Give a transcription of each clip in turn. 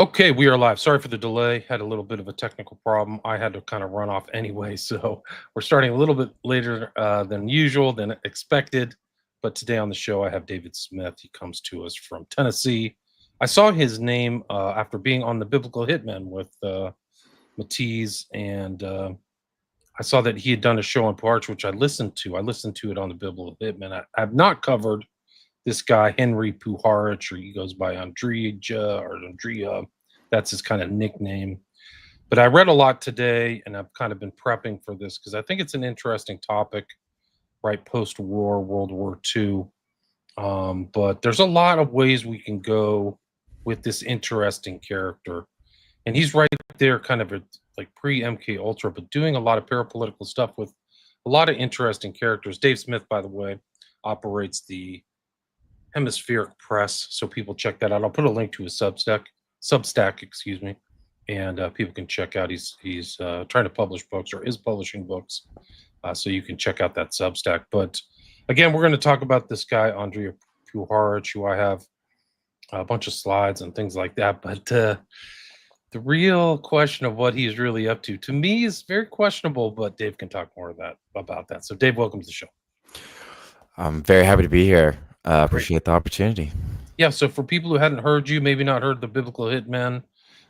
Okay, we are live. Sorry for the delay. Had a little bit of a technical problem. I had to kind of run off anyway, so we're starting a little bit later than usual, than expected. But today on the show, I have David Smith. He comes to us from Tennessee. I saw his name after being on the Biblical Hitmen with Matisse, and I saw that he had done a show on Puharich, which I listened to. I listened to it on the Biblical Hitmen. I have not covered this guy Henry Puharich, or he goes by Andrija or Andrea. That's his kind of nickname. But I read a lot today, and I've kind of been prepping for this because I think it's an interesting topic, right? Post-war, World War II. But there's a lot of ways we can go with this interesting character, and he's right there, kind of like pre MK Ultra, but doing a lot of parapolitical stuff with a lot of interesting characters. Dave Smith, by the way, operates the Hemispheric Press, so people check that out. I'll put a link to his Substack, excuse me, and people can check out. He's trying to publish books, or is publishing books, so you can check out that Substack. But again, we're going to talk about this guy Andrija Puharich, who I have a bunch of slides and things like that. But the real question of what he's really up to me, is very questionable. But Dave can talk more about that. So, Dave, welcome to the show. I'm very happy to be here. Great. Appreciate the opportunity. Yeah, so for people who hadn't heard you, maybe not heard the Biblical Hitmen,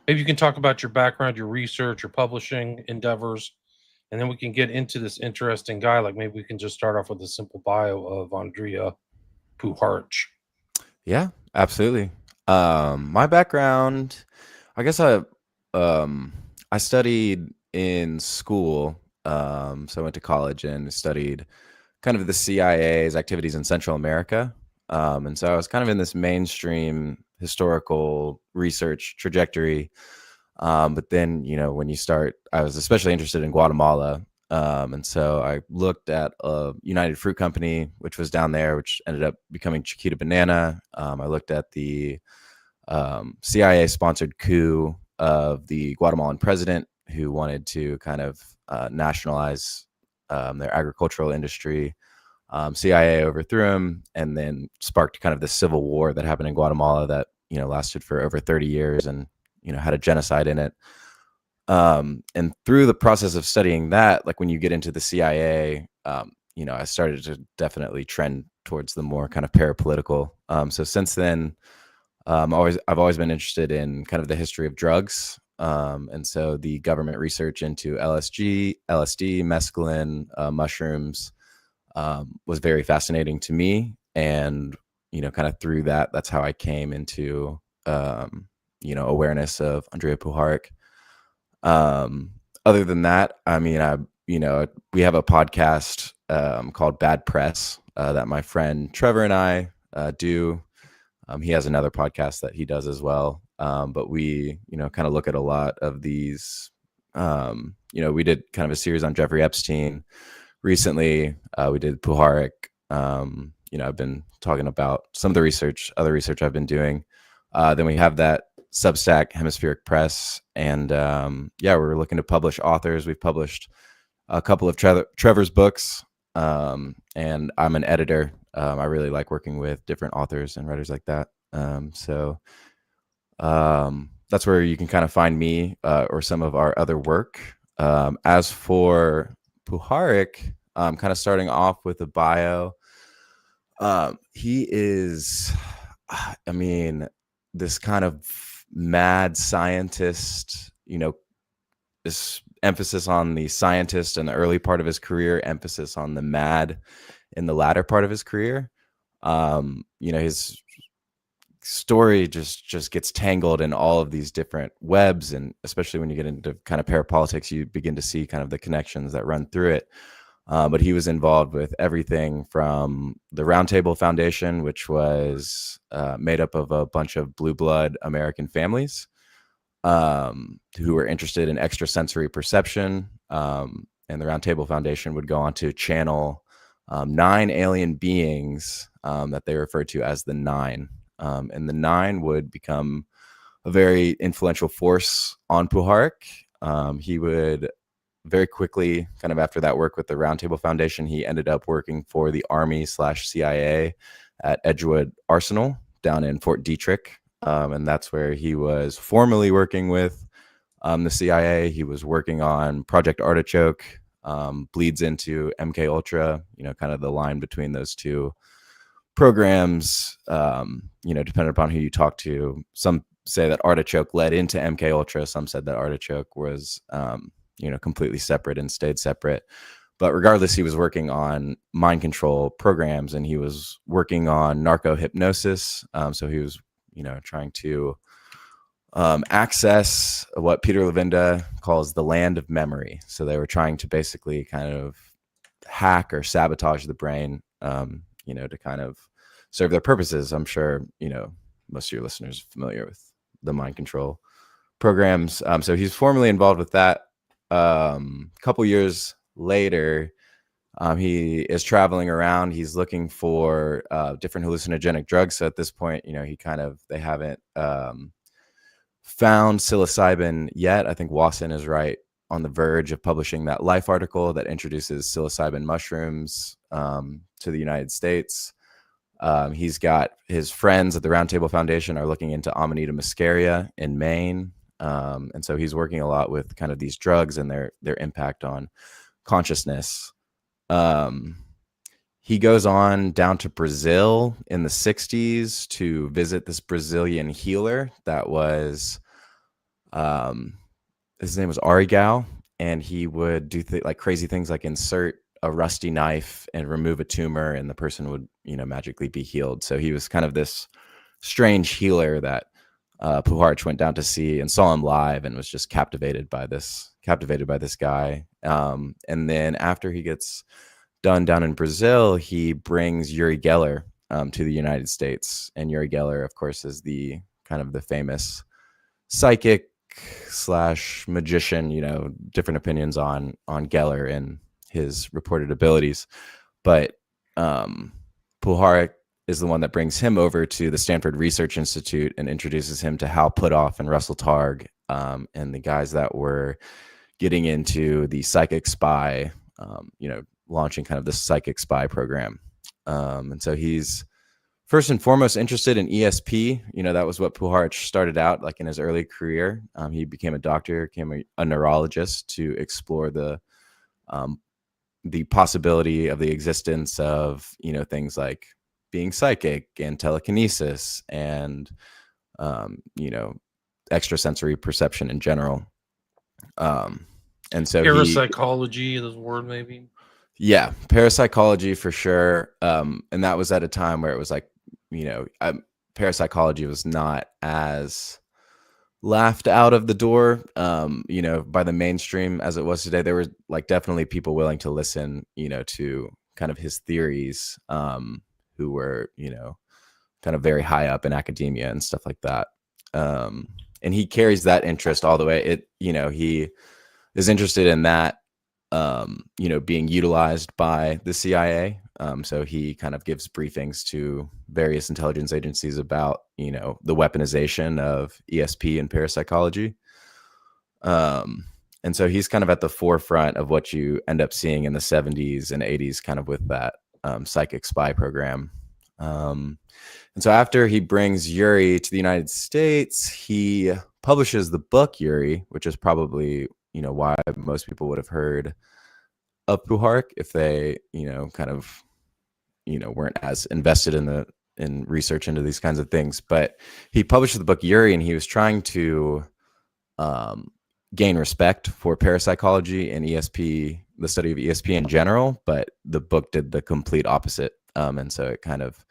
maybe you can talk about your background, your research, your publishing endeavors, and then we can get into this interesting guy. Like maybe we can just start off with a simple bio of Andrija Puharich. Yeah, absolutely. My background, I guess I studied in school. So I went to college and studied kind of the CIA's activities in Central America. And so I was kind of in this mainstream historical research trajectory. But then, when you start, I was especially interested in Guatemala. And so I looked at a United Fruit Company, which was down there, which ended up becoming Chiquita Banana. I looked at the CIA-sponsored coup of the Guatemalan president, who wanted to kind of nationalize their agricultural industry. CIA overthrew him, and then sparked kind of the civil war that happened in Guatemala that lasted for over 30 years and had a genocide in it. And through the process of studying that, like when you get into the CIA, I started to definitely trend towards the more kind of parapolitical. So since then, I've always been interested in kind of the history of drugs. And so the government research into LSD, mescaline, mushrooms, was very fascinating to me. And, kind of through that, that's how I came into, awareness of Andrija Puharich. Other than that, I mean, we have a podcast called Bad Press that my friend Trevor and I do. He has another podcast that he does as well. But we, kind of look at a lot of these. We did kind of a series on Jeffrey Epstein recently. We did Puharich. I've been talking about some of the other research I've been doing. Then we have that Substack, Hemispheric Press, and we're looking to publish authors. We've published a couple of Trevor's books, and I'm an editor. I really like working with different authors and writers like that. So that's where you can kind of find me or some of our other work. As for Puharich, kind of starting off with a bio. He is, this kind of mad scientist, this emphasis on the scientist in the early part of his career, emphasis on the mad in the latter part of his career. His story just gets tangled in all of these different webs, and especially when you get into kind of parapolitics, you begin to see kind of the connections that run through it. But he was involved with everything from the Round Table Foundation, which was made up of a bunch of blue blood American families who were interested in extrasensory perception. And the Round Table Foundation would go on to channel 9 alien beings that they referred to as the Nine. And the Nine would become a very influential force on Puharich. He would very quickly, kind of after that work with the Round Table Foundation, he ended up working for the Army / CIA at Edgewood Arsenal down in Fort Detrick. and that's where he was formally working with the CIA. He was working on Project Artichoke, bleeds into MK Ultra. Kind of the line between those two programs. Depending upon who you talk to, some say that Artichoke led into MK Ultra. Some said that Artichoke was, completely separate and stayed separate. But regardless, he was working on mind control programs, and he was working on narco hypnosis. So he was, trying to access what Peter Levenda calls the land of memory. So they were trying to basically kind of hack or sabotage the brain, to kind of serve their purposes. I'm sure, most of your listeners are familiar with the mind control programs. So he's formally involved with that. A couple years later, he is traveling around. He's looking for different hallucinogenic drugs. So at this point, they haven't found psilocybin yet. I think Wasson is right on the verge of publishing that Life article that introduces psilocybin mushrooms to the United States. He's got his friends at the Roundtable Foundation are looking into Amanita muscaria in Maine. And so he's working a lot with kind of these drugs and their impact on consciousness. He goes on down to Brazil in the 60s to visit this Brazilian healer that was, his name was Arigao, and he would do like crazy things like insert a rusty knife and remove a tumor, and the person would, magically be healed. So he was kind of this strange healer that Puharich went down to see and saw him live and was just captivated by this guy. And then after he gets done down in Brazil, he brings Uri Geller to the United States. And Uri Geller, of course, is the kind of the famous psychic / magician. Different opinions on Geller and his reported abilities. But Puharich is the one that brings him over to the Stanford Research Institute and introduces him to Hal Puthoff and Russell Targ, and the guys that were getting into the psychic spy, launching kind of the psychic spy program. And so he's first and foremost interested in ESP. That was what Puharich started out like in his early career. He became a doctor, became a neurologist to explore the possibility of the existence of, things like being psychic and telekinesis and, extrasensory perception in general. And so parapsychology is a word, maybe. Yeah, parapsychology for sure. And that was at a time where it was like, parapsychology was not as laughed out of the door, by the mainstream as it was today. There were like definitely people willing to listen, to kind of his theories, who were, kind of very high up in academia and stuff like that. And he carries that interest all the way. He is interested in that, being utilized by the CIA. So he kind of gives briefings to various intelligence agencies about, the weaponization of ESP and parapsychology. And so he's kind of at the forefront of what you end up seeing in the 70s and 80s, kind of with that psychic spy program. And so after he brings Uri to the United States, he publishes the book Uri, which is probably, why most people would have heard of Puharich if they, kind of, weren't as invested in research into these kinds of things. But he published the book Uri, and he was trying to gain respect for parapsychology and ESP, the study of ESP in general. But the book did the complete opposite. And so it kind of,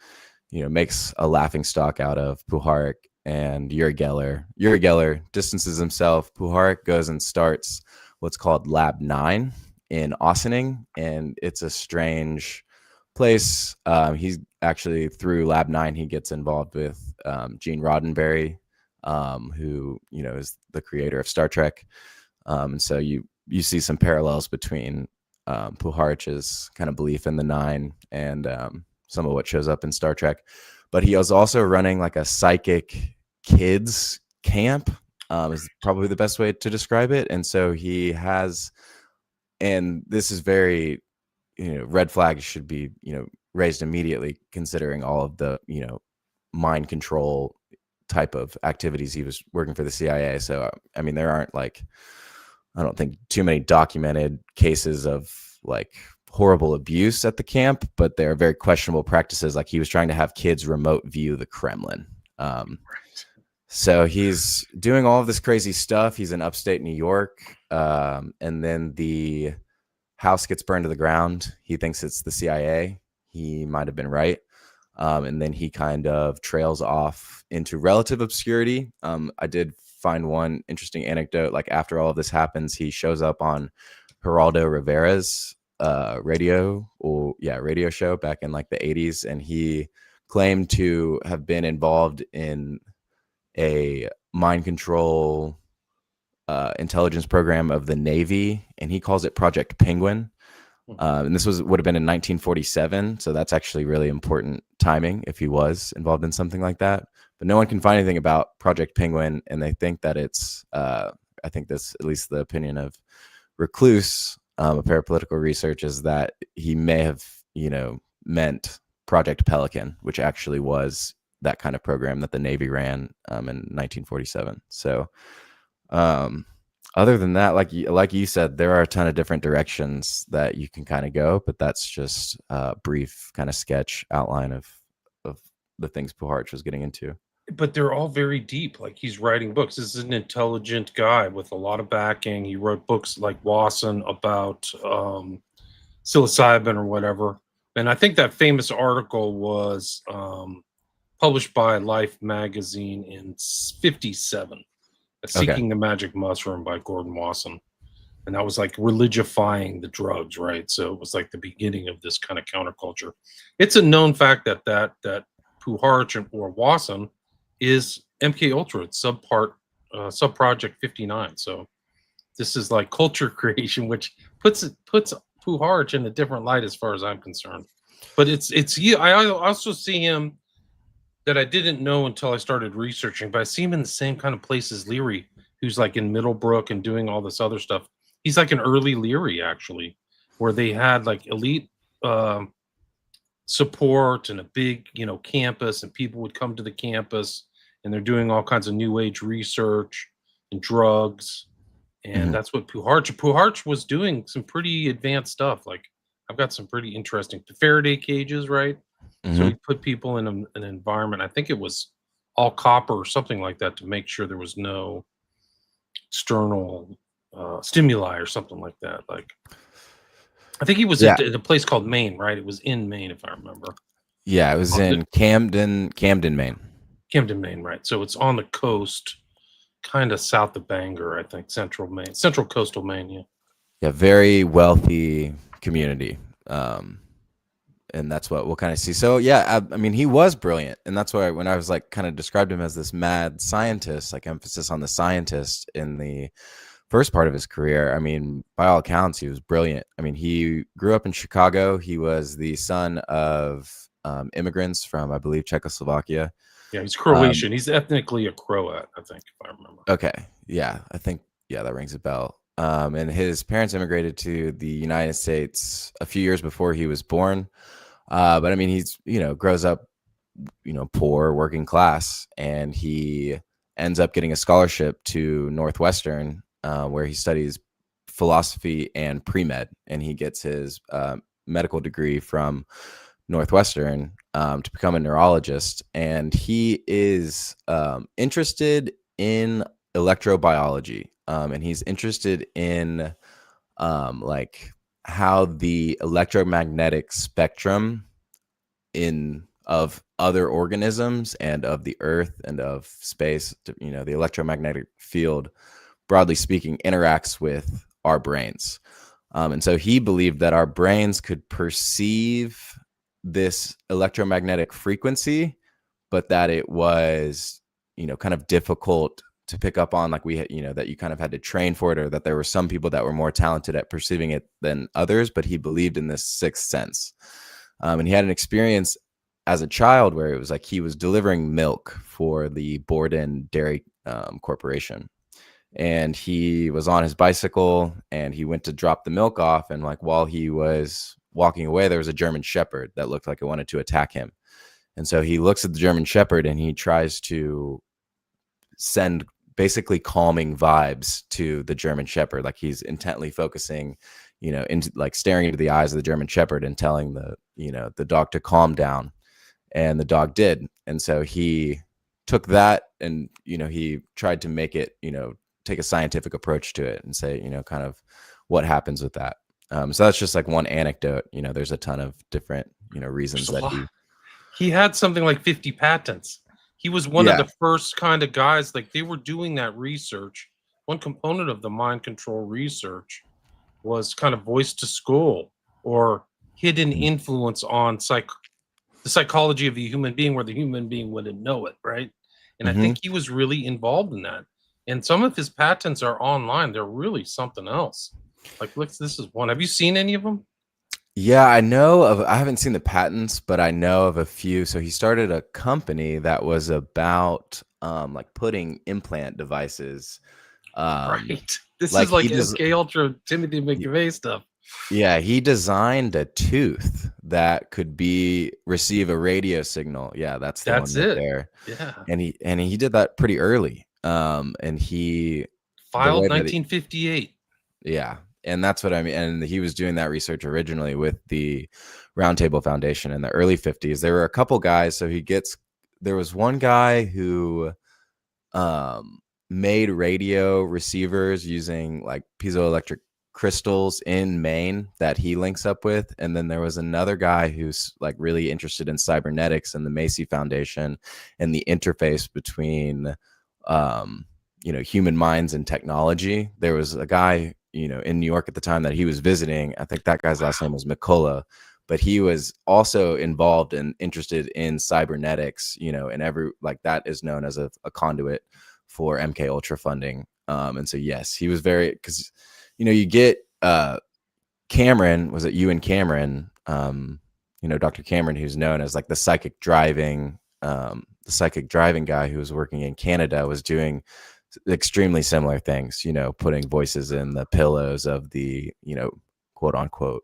makes a laughing stock out of Puharich and Uri Geller. Uri Geller distances himself. Puharich goes and starts what's called Lab 9 in Ossining, and it's a strange place. He's actually, through Lab 9, he gets involved with Gene Roddenberry, who, is the creator of Star Trek. And so you see some parallels between Puharich's kind of belief in the Nine and some of what shows up in Star Trek. But he was also running like a psychic kids camp, is probably the best way to describe it. And so he has, and this is very, red flags should be, raised immediately, considering all of the, mind control type of activities he was working for the CIA. So I mean, there aren't like, I don't think too many documented cases of like horrible abuse at the camp, but there are very questionable practices. Like he was trying to have kids remote view the Kremlin. So he's doing all of this crazy stuff. He's in upstate New York. And then the house gets burned to the ground. He thinks it's the CIA. He might have been right. And then he kind of trails off into relative obscurity. I did find one interesting anecdote. Like after all of this happens, he shows up on Geraldo Rivera's radio show back in like the 80s, and he claimed to have been involved in a mind control intelligence program of the Navy, and he calls it Project Penguin. And this would have been in 1947, so that's actually really important timing if he was involved in something like that. But no one can find anything about Project Penguin, and they think that it's I think this, at least the opinion of Recluse, a parapolitical research, is that he may have meant Project Pelican, which actually was that kind of program that the Navy ran in 1947. So other than that, like you said, there are a ton of different directions that you can kind of go, but that's just a brief kind of sketch outline of the things Puharich was getting into. But they're all very deep. Like he's writing books. This is an intelligent guy with a lot of backing. He wrote books like Wasson about psilocybin or whatever. And I think that famous article was published by Life magazine in 57. Seeking the Magic Mushroom by Gordon Wasson. And that was like religifying the drugs, right? So it was like the beginning of this kind of counterculture. It's a known fact that Puharich or Wasson is MK Ultra. It's subproject 59. So this is like culture creation, which puts Puharich in a different light as far as I'm concerned. But I also see him that I didn't know until I started researching, but I see him in the same kind of place as Leary, who's like in Middlebrook and doing all this other stuff. He's like an early Leary, actually, where they had like elite support and a big, campus, and people would come to the campus, and they're doing all kinds of new age research and drugs. And that's what Puharich was doing, some pretty advanced stuff. Like I've got some pretty interesting Faraday cages, right? So he put people in an environment, I think it was all copper or something like that, to make sure there was no external stimuli or something like that. Like, I think he was at a place called Maine, right? It was in Maine, if I remember. Yeah, it was in Camden, Maine. Camden, Maine, right? So it's on the coast, kind of south of Bangor, I think, central coastal Maine. Yeah. Yeah, very wealthy community. And that's what we'll kind of see. So yeah, I mean, he was brilliant, and that's why when I was like kind of described him as this mad scientist, like emphasis on the scientist in the first part of his career. I mean, by all accounts, he was brilliant. I mean, he grew up in Chicago. He was the son of immigrants from, I believe, Czechoslovakia. Yeah, he's Croatian. He's ethnically a Croat, I think, if I remember. Okay, yeah, I think that rings a bell. And his parents immigrated to the United States a few years before he was born. But I mean, he's, grows up, poor, working class, and he ends up getting a scholarship to Northwestern, where he studies philosophy and pre-med, and he gets his medical degree from Northwestern to become a neurologist. And he is interested in electrobiology, and he's interested in like how the electromagnetic spectrum of other organisms and of the earth and of space, the electromagnetic field, broadly speaking, interacts with our brains. And so he believed that our brains could perceive this electromagnetic frequency, but that it was, kind of difficult to pick up on, like that you kind of had to train for it, or that there were some people that were more talented at perceiving it than others. But he believed in this sixth sense. And he had an experience as a child where it was like he was delivering milk for the Borden Dairy Corporation. And he was on his bicycle, and he went to drop the milk off. And like while he was walking away, there was a German Shepherd that looked like it wanted to attack him. And so he looks at the German Shepherd, and he tries to send basically calming vibes to the German Shepherd. Like he's intently focusing, into like staring into the eyes of the German Shepherd and telling the dog to calm down. And the dog did. And so he took that and, he tried to make it, take a scientific approach to it and say, kind of what happens with that. So that's just like one anecdote. There's a ton of different, reasons that he had something like 50 patents. He was one of the first kind of guys, like they were doing that research. One component of the mind control research was kind of voice to skull or hidden influence on the psychology of the human being where the human being wouldn't know it, right? And I think he was really involved in that. And some of his patents are online. They're really something else. Like, look, this is one. Have you seen any of them? Yeah, I haven't seen the patents, but I know of a few. So he started a company that was about like putting implant devices. Right. This is like MK Ultra, Timothy McVeigh stuff. Yeah, he designed a tooth that could receive a radio signal. Yeah, that's one right there. Yeah. And he did that pretty early. And he filed 1958. Yeah. And that's what I mean. And he was doing that research originally with the Roundtable Foundation in the early 50s. There were a couple guys. So there was one guy who made radio receivers using like piezoelectric crystals in Maine that he links up with. And then there was another guy who's like really interested in cybernetics and the Macy Foundation and the interface between, human minds and technology. There was a guy, in New York at the time that he was visiting. I think that guy's last name was McCullough, but he was also involved and interested in cybernetics, and that is known as a conduit for MK Ultra funding. And so, yes, he was because, you get Cameron, was it Ewan Cameron, Dr. Cameron, who's known as like the psychic driving guy who was working in Canada, was doing extremely similar things, putting voices in the pillows of the, quote unquote.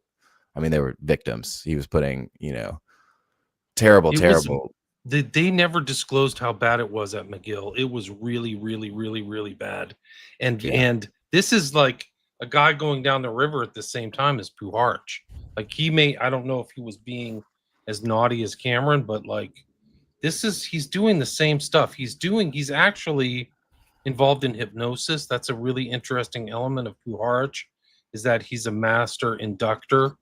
I mean, they were victims. He was putting, terrible. They never disclosed how bad it was at McGill. It was really, really, really, really bad. And this is like a guy going down the river at the same time as Puharich. Like I don't know if he was being as naughty as Cameron, but like he's doing the same stuff. He's actually involved in hypnosis. That's a really interesting element of Puharich, is that he's a master inductor.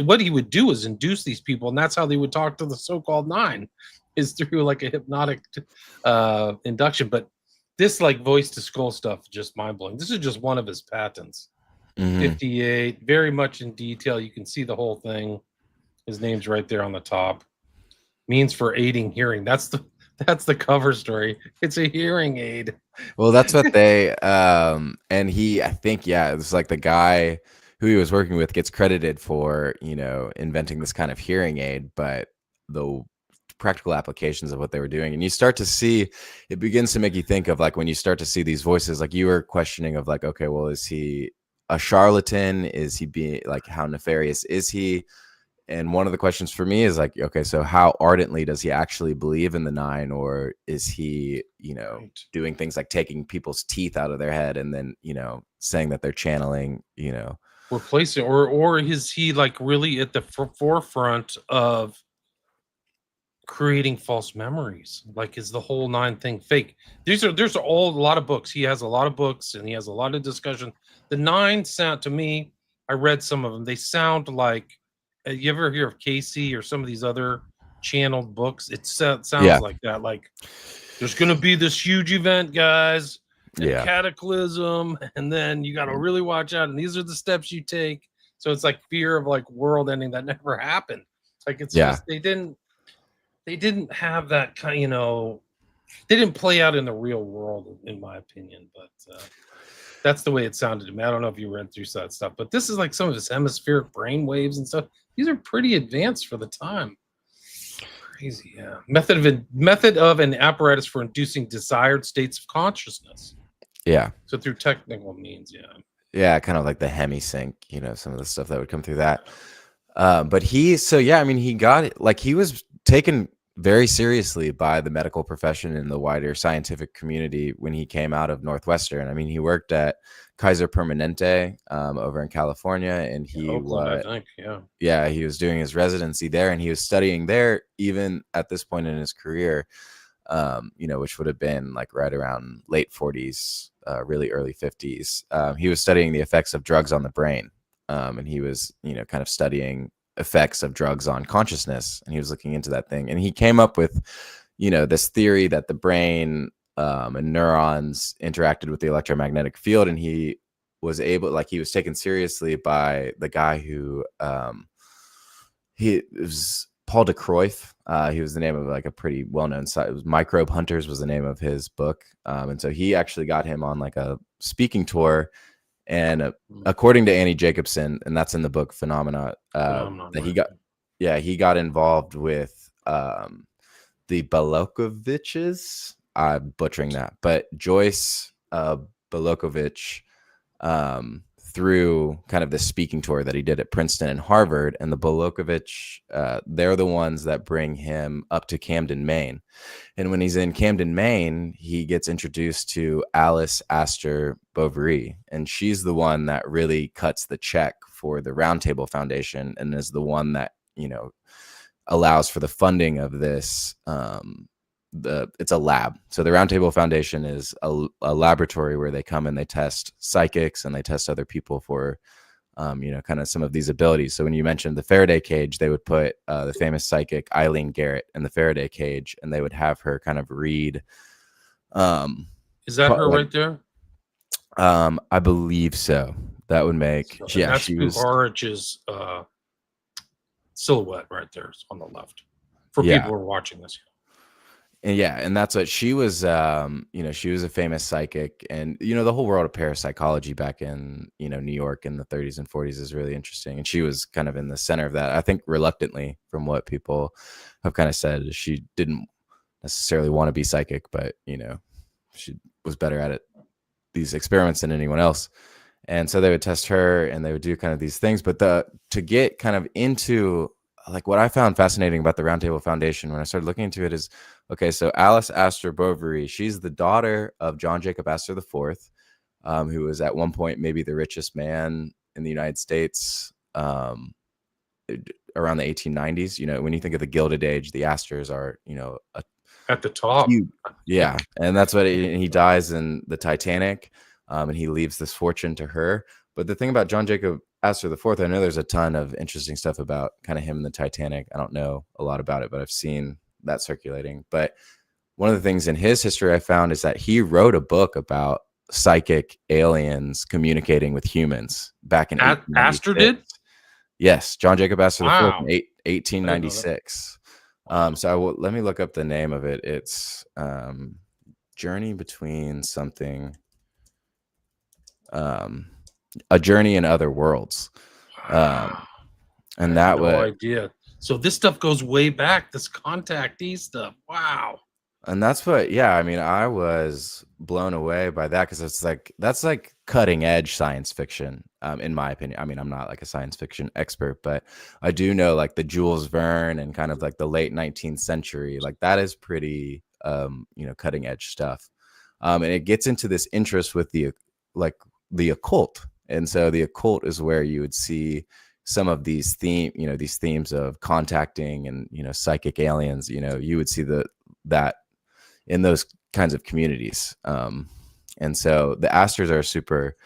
What he would do is induce these people, and that's how they would talk to the so-called nine, is through like a hypnotic induction. But this like voice to skull stuff, just mind-blowing. This is just one of his patents. 58, very much in detail. You can see the whole thing. His name's right there on the top. Means for aiding hearing. That's the cover story. It's a hearing aid. Well, that's what they and I think it's like the guy who he was working with gets credited for, inventing this kind of hearing aid, but the practical applications of what they were doing, and you start to see, it begins to make you think of like when you start to see these voices, like you were questioning of like, okay, well, is he a charlatan? Is he being like, how nefarious is he? And one of the questions for me is like, okay, so how ardently does he actually believe in the nine, or is he, doing things like taking people's teeth out of their head and then, saying that they're channeling, replacing, or is he like really at the forefront of creating false memories? Like, is the whole nine thing fake? There's a lot of books. He has a lot of books and he has a lot of discussion. The nine sound to me, I read some of them. They sound like, you ever hear of Casey or some of these other channeled books? It sounds like that. Like, there's going to be this huge event, guys, cataclysm, and then you got to really watch out. And these are the steps you take. So it's like fear of like world ending that never happened. Like it's just they didn't have that kind. They didn't play out in the real world, in my opinion. But that's the way it sounded to me. I don't know if you read through that stuff, but this is like some of his hemispheric brain waves and stuff. These are pretty advanced for the time. Crazy, yeah. Method of an apparatus for inducing desired states of consciousness. Yeah. So through technical means, yeah. Yeah, kind of like the hemisync, some of the stuff that would come through that. But he got it. Like he was taking very seriously by the medical profession and the wider scientific community when he came out of Northwestern. I mean, he worked at Kaiser Permanente over in California, and Oakland, I think. Yeah. he was doing his residency there, and he was studying there even at this point in his career, which would have been like right around late 40s, really early 50s. He was studying the effects of drugs on the brain, and he was, kind of studying effects of drugs on consciousness, and he was looking into that thing, and he came up with, this theory that the brain and neurons interacted with the electromagnetic field, and he was taken seriously by the guy who he was Paul de Cruyff. He was the name of like a pretty well-known site. It was Microbe Hunters was the name of his book. And so he actually got him on like a speaking tour. And according to Annie Jacobson, and that's in the book Phenomena, that he got involved with the Balokoviches. I'm butchering that, but Joyce Balokovich, through kind of the speaking tour that he did at Princeton and Harvard. And the Bolokovich, they're the ones that bring him up to Camden, Maine. And when he's in Camden, Maine, he gets introduced to Alice Astor Bovary. And she's the one that really cuts the check for the Roundtable Foundation and is the one that, allows for the funding of this. It's a lab. So the Roundtable Foundation is a laboratory where they come and they test psychics and they test other people for, kind of some of these abilities. So when you mentioned the Faraday cage, they would put the famous psychic Eileen Garrett in the Faraday cage, and they would have her kind of read. Is that her right there? I believe so. That would make that's Puharich's silhouette right there on the left for people who are watching this. And that's what she was. She was a famous psychic, and the whole world of parapsychology back in New York in the 30s and 40s is really interesting. And she was kind of in the center of that. I think reluctantly, from what people have kind of said, she didn't necessarily want to be psychic, but she was better at it, these experiments, than anyone else. And so they would test her, and they would do kind of these things. But to get kind of into like what I found fascinating about the Roundtable Foundation when I started looking into it is, okay, so Alice Astor Bovary, she's the daughter of John Jacob Astor IV, who was at one point maybe the richest man in the United States around the 1890s. When you think of the Gilded Age, the Astors are, at the top. Yeah. And that's what he dies in the Titanic, and he leaves this fortune to her. But the thing about John Jacob Astor IV, I know there's a ton of interesting stuff about kind of him and the Titanic. I don't know a lot about it, but I've seen that circulating. But one of the things in his history I found is that he wrote a book about psychic aliens communicating with humans back in Astor did? Yes, John Jacob Astor IV in 1896. So let me look up the name of it. It's Journey Between something. A Journey in Other Worlds. And that was no idea. So this stuff goes way back, this contactee stuff. Wow. And that's what, I was blown away by that, because that's like cutting edge science fiction, in my opinion. I mean, I'm not like a science fiction expert, but I do know like the Jules Verne and kind of like the late 19th century, like that is pretty, cutting edge stuff. And it gets into this interest with the occult. And so the occult is where you would see some of these themes of contacting and, psychic aliens, you would see that in those kinds of communities. And so the Astors are super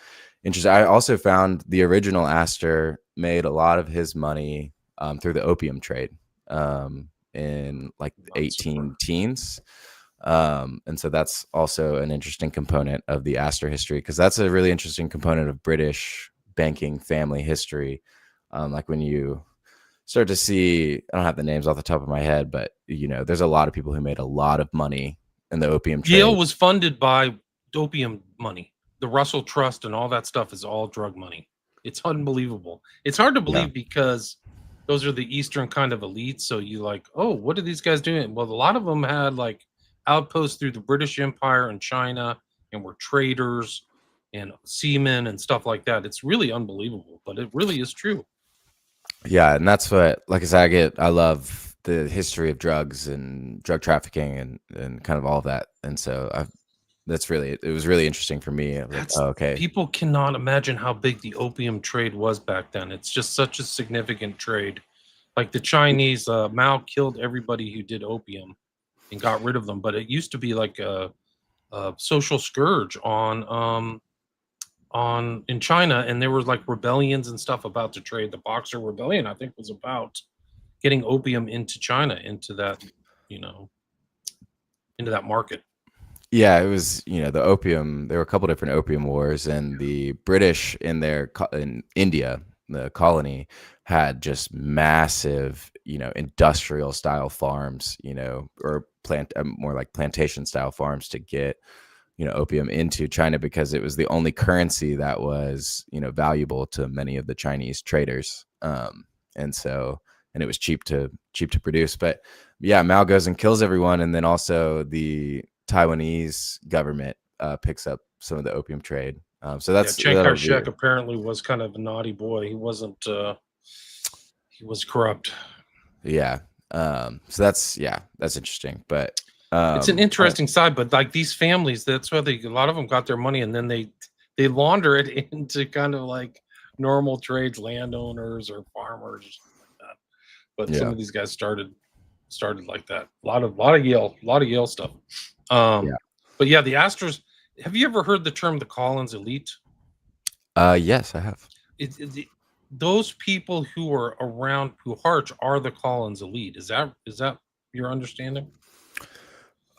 interesting. I also found the original Astor made a lot of his money through the opium trade in like the 18 teens. And so that's also an interesting component of the Astor history, because that's a really interesting component of British banking family history. Like when you start to see, I don't have the names off the top of my head, but there's a lot of people who made a lot of money in the opium trade. Yale was funded by opium money. The Russell Trust and all that stuff is all drug money. It's unbelievable. It's hard to believe because those are the Eastern kind of elites. So you like, oh, what are these guys doing? Well, a lot of them had like outposts through the British Empire and China, and were traders and seamen and stuff like that. It's really unbelievable, but it really is true. Yeah, and that's what, like I said, I love the history of drugs and drug trafficking and kind of all of that. And so it was really interesting for me. I was like, That's oh, okay. People cannot imagine how big the opium trade was back then. It's just such a significant trade. Like the Chinese, Mao killed everybody who did opium and got rid of them. But it used to be like a social scourge on in China, and there were like rebellions and stuff about the trade. The Boxer Rebellion, I think, was about getting opium into China, into that, you know, into that market. Yeah, it was, the opium. There were a couple different opium wars, and the British in India, the colony, had just massive, industrial style farms, or more like plantation style farms to get, opium into China because it was the only currency that was, valuable to many of the Chinese traders. And so, and it was cheap to produce. But yeah, Mao goes and kills everyone, and then also the Taiwanese government picks up some of the opium trade. So Yeah, that's Chiang Kai-shek apparently was kind of a naughty boy. He wasn't. He was corrupt. Yeah. So that's interesting. But It's an interesting side, but like these families, that's why a lot of them got their money, and then they launder it into kind of like normal trades, landowners or farmers or something like that. But some yeah, of these guys started like that. A lot of Yale stuff. yeah. But yeah, the Astros. Have you ever heard the term the Collins elite? Yes, I have. Those people who are around Puharich are the Collins elite. Is that your understanding?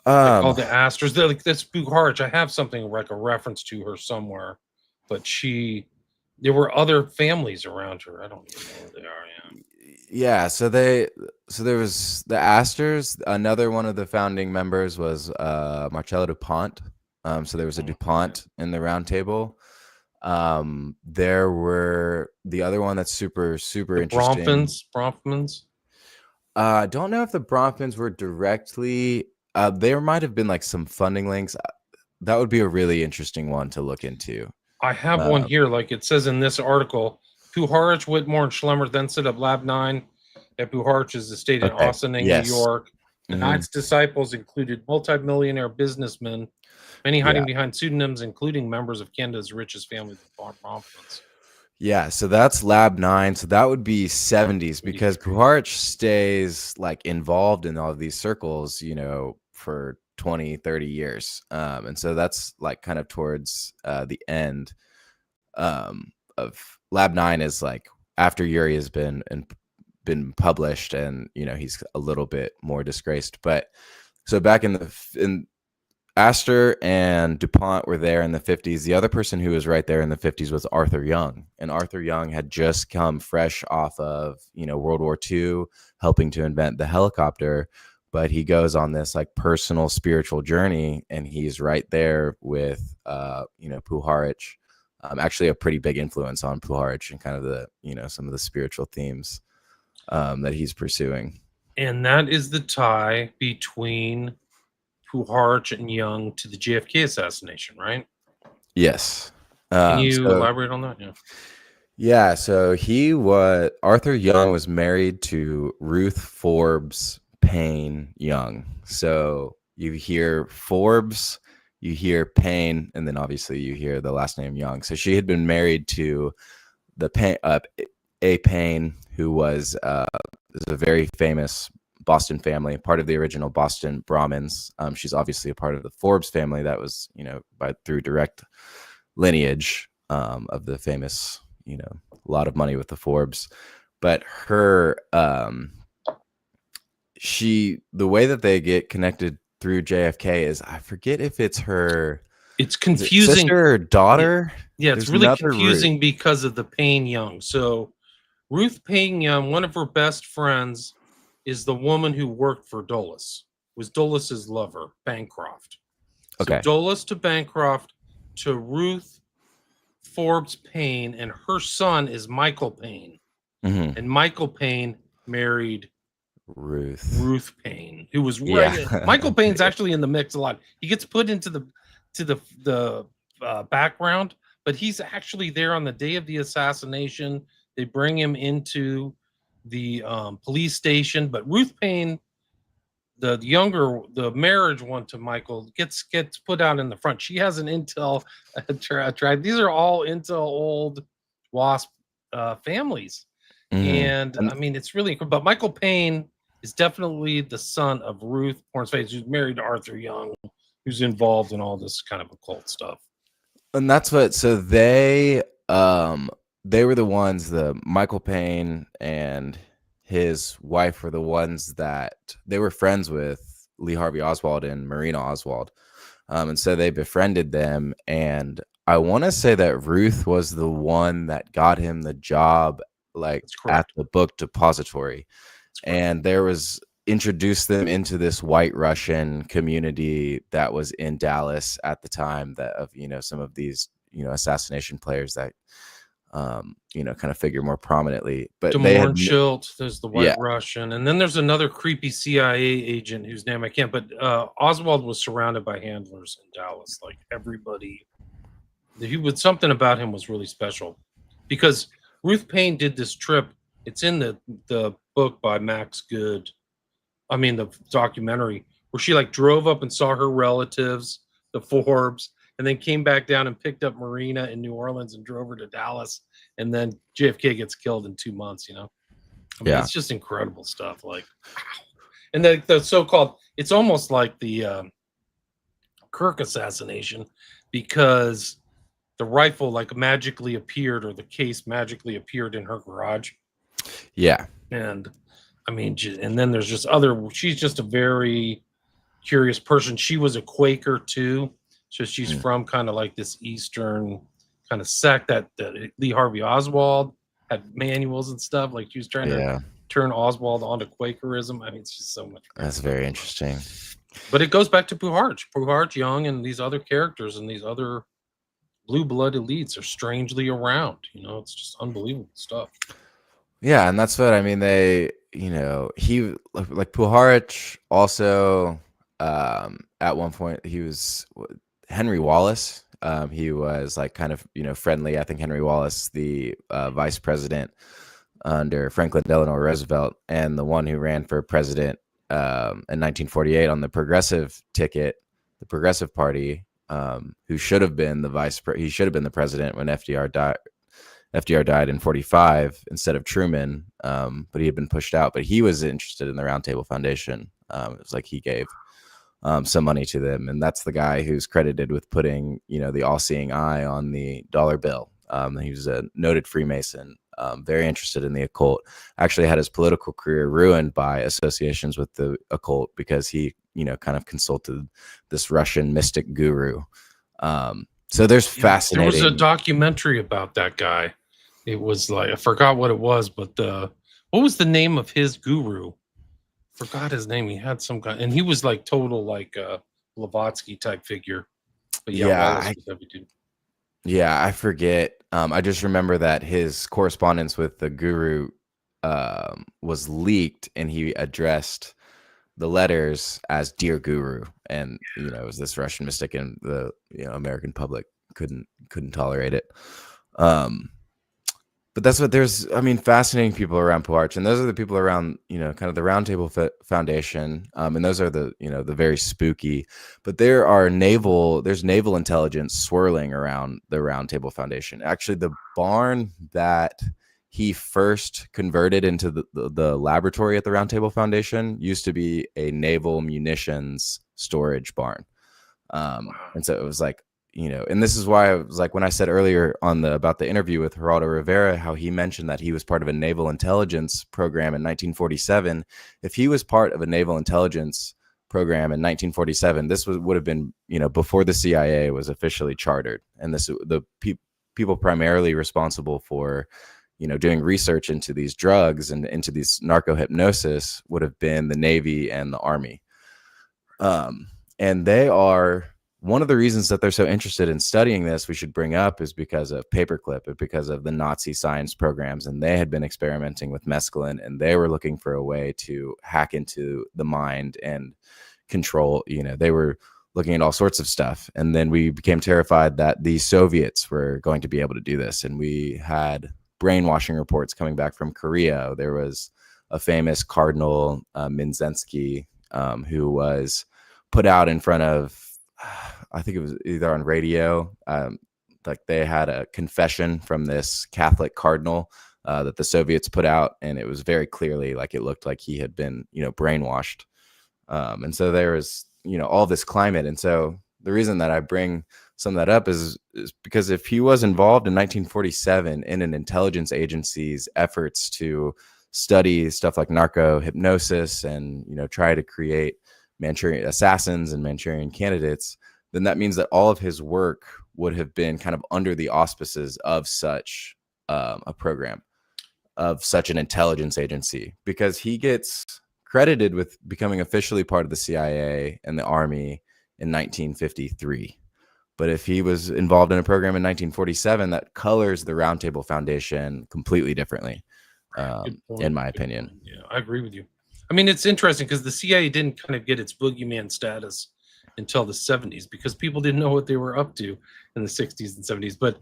Like all the Astros, they're like this Puharich. I have something like a reference to her somewhere, but there were other families around her. I don't even know who they are. Yeah, so there was the Astors. Another one of the founding members was Marcello DuPont. So there was a DuPont in the round table. There were the other one that's super interesting. Bronfmans. I don't know if the Bronfmans were directly. There might have been like some funding links. That would be a really interesting one to look into. I have one here, like it says in this article. Puharich, Whitmore, and Schlemmer then set up Lab 9 at Puharich's estate in Ossining, New York. The Nine's disciples included multimillionaire businessmen, many hiding behind pseudonyms, including members of Canada's richest families, the Bronfmans. Yeah, so that's Lab 9. So that would be 70s because Puharich stays like involved in all of these circles, for 20, 30 years. And so that's like kind of towards the end of Lab 9 is like after Yuri has been published, and he's a little bit more disgraced. But so back in Astor and DuPont were there in the 50s. The other person who was right there in the 50s was Arthur Young. And Arthur Young had just come fresh off of, World War II, helping to invent the helicopter. But he goes on this like personal spiritual journey, and he's right there with, Puharich. Actually a pretty big influence on Puharich and kind of the, some of the spiritual themes that he's pursuing. And that is the tie between Puharich and Young to the JFK assassination, right? Yes. Can you elaborate on that? Yeah. So Arthur Young was married to Ruth Forbes Payne Young. So you hear Forbes, you hear Payne, and then obviously you hear the last name Young. So she had been married to A. Payne, who was a very famous Boston family, part of the original Boston Brahmins. She's obviously a part of the Forbes family that was, through direct lineage of the famous, a lot of money with the Forbes. But her, the way that they get connected through JFK is, I forget if it's her. It's confusing. Sister or daughter? Yeah, it's really confusing because of the Payne Young. So Ruth Payne Young, one of her best friends, is the woman who worked for Dulles, was Dulles' lover, Bancroft. Okay. So Dulles to Bancroft to Ruth Forbes Payne, and her son is Michael Payne. Mm-hmm. And Michael Payne married Ruth Payne, who was Michael Payne's actually in the mix a lot. He gets put into the background, but he's actually there on the day of the assassination. They bring him into the police station. But Ruth Payne, the younger, the marriage one to Michael, gets put out in the front. She has an intel tribe. These are all intel old WASP families, and And I mean it's really. But Michael Payne is definitely the son of Ruth Pornsface, who's married to Arthur Young, who's involved in all this kind of occult stuff. and that's what. So they were the ones. The Michael Payne and his wife were the ones that they were friends with Lee Harvey Oswald and Marina Oswald, and so they befriended them. And I want to say that Ruth was the one that got him the job, like at the book depository, and there was introduced them into this white Russian community that was in Dallas at the time, that of some of these assassination players that kind of figure more prominently. But they had Schilt, there's the white Russian, and then there's another creepy CIA agent whose name I can't. But Oswald was surrounded by handlers in Dallas, like everybody. Something about him was really special, because Ruth Payne did this trip. It's in the book by Max Good. I mean, the documentary, where she like drove up and saw her relatives, the Forbes, and then came back down and picked up Marina in New Orleans and drove her to Dallas. And then JFK gets killed in 2 months, I mean, it's just incredible stuff. Like, and the so-called, it's almost like the Kirk assassination, because the rifle like magically appeared, or the case magically appeared in her garage. Yeah. And I mean, and then there's just she's just a very curious person. She was a Quaker too. So she's from kind of like this Eastern kind of sect that Lee Harvey Oswald had manuals and stuff. Like she was trying to turn Oswald onto Quakerism. I mean, it's just so much. That's very interesting. But it goes back to Puharich, Young, and these other characters and these other blue-blood elites are strangely around. It's just unbelievable stuff. Yeah, and that's what I mean. They, he like Puharich also. At one point, he was Henry Wallace. He was like kind of friendly. I think Henry Wallace, the vice president under Franklin Delano Roosevelt, and the one who ran for president in 1948 on the progressive ticket, the Progressive Party, who should have been he should have been the president when FDR died. FDR died in 45 instead of Truman, but he had been pushed out. But he was interested in the Round Table Foundation. It was like he gave some money to them, and that's the guy who's credited with putting the all-seeing eye on the dollar bill. He was a noted Freemason, very interested in the occult. Actually had his political career ruined by associations with the occult, because he kind of consulted this Russian mystic guru. So there's fascinating. There was a documentary about that guy. It was like, I forgot what it was, but what was the name of his guru? Forgot his name. He had some guy, and he was like total like Blavatsky type figure. But I forget. I just remember that his correspondence with the guru was leaked, and he addressed the letters as "Dear Guru," and it was this Russian mystic, and the American public couldn't tolerate it. But that's what fascinating people around Puharich, and those are the people around, kind of the Round Table Foundation, and those are the, the very spooky. But there's naval intelligence swirling around the Round Table Foundation. Actually, the barn that he first converted into the laboratory at the Round Table Foundation used to be a naval munitions storage barn, and so it was like. And this is why I was like, when I said earlier about the interview with Geraldo Rivera, how he mentioned that he was part of a naval intelligence program in 1947. If he was part of a naval intelligence program in 1947, this would have been, before the CIA was officially chartered. And the people primarily responsible for, doing research into these drugs and into these narco-hypnosis would have been the Navy and the Army. And they are... One of the reasons that they're so interested in studying this, we should bring up, is because of Paperclip, because of the Nazi science programs. And they had been experimenting with mescaline, and they were looking for a way to hack into the mind and control. They were looking at all sorts of stuff. And then we became terrified that the Soviets were going to be able to do this. And we had brainwashing reports coming back from Korea. There was a famous Cardinal, Minzensky, who was put out in front of, I think it was either on radio, like they had a confession from this Catholic cardinal that the Soviets put out, and it was very clearly like it looked like he had been, brainwashed. And so there was, all this climate. And so the reason that I bring some of that up is because if he was involved in 1947 in an intelligence agency's efforts to study stuff like narco hypnosis and, try to create Manchurian assassins and Manchurian candidates, then that means that all of his work would have been kind of under the auspices of such a program, of such an intelligence agency, because he gets credited with becoming officially part of the CIA and the Army in 1953. But if he was involved in a program in 1947, that colors the Round Table Foundation completely differently, in my opinion. Yeah, I agree with you. I mean, it's interesting because the CIA didn't kind of get its boogeyman status until the 70s because people didn't know what they were up to in the 60s and 70s. But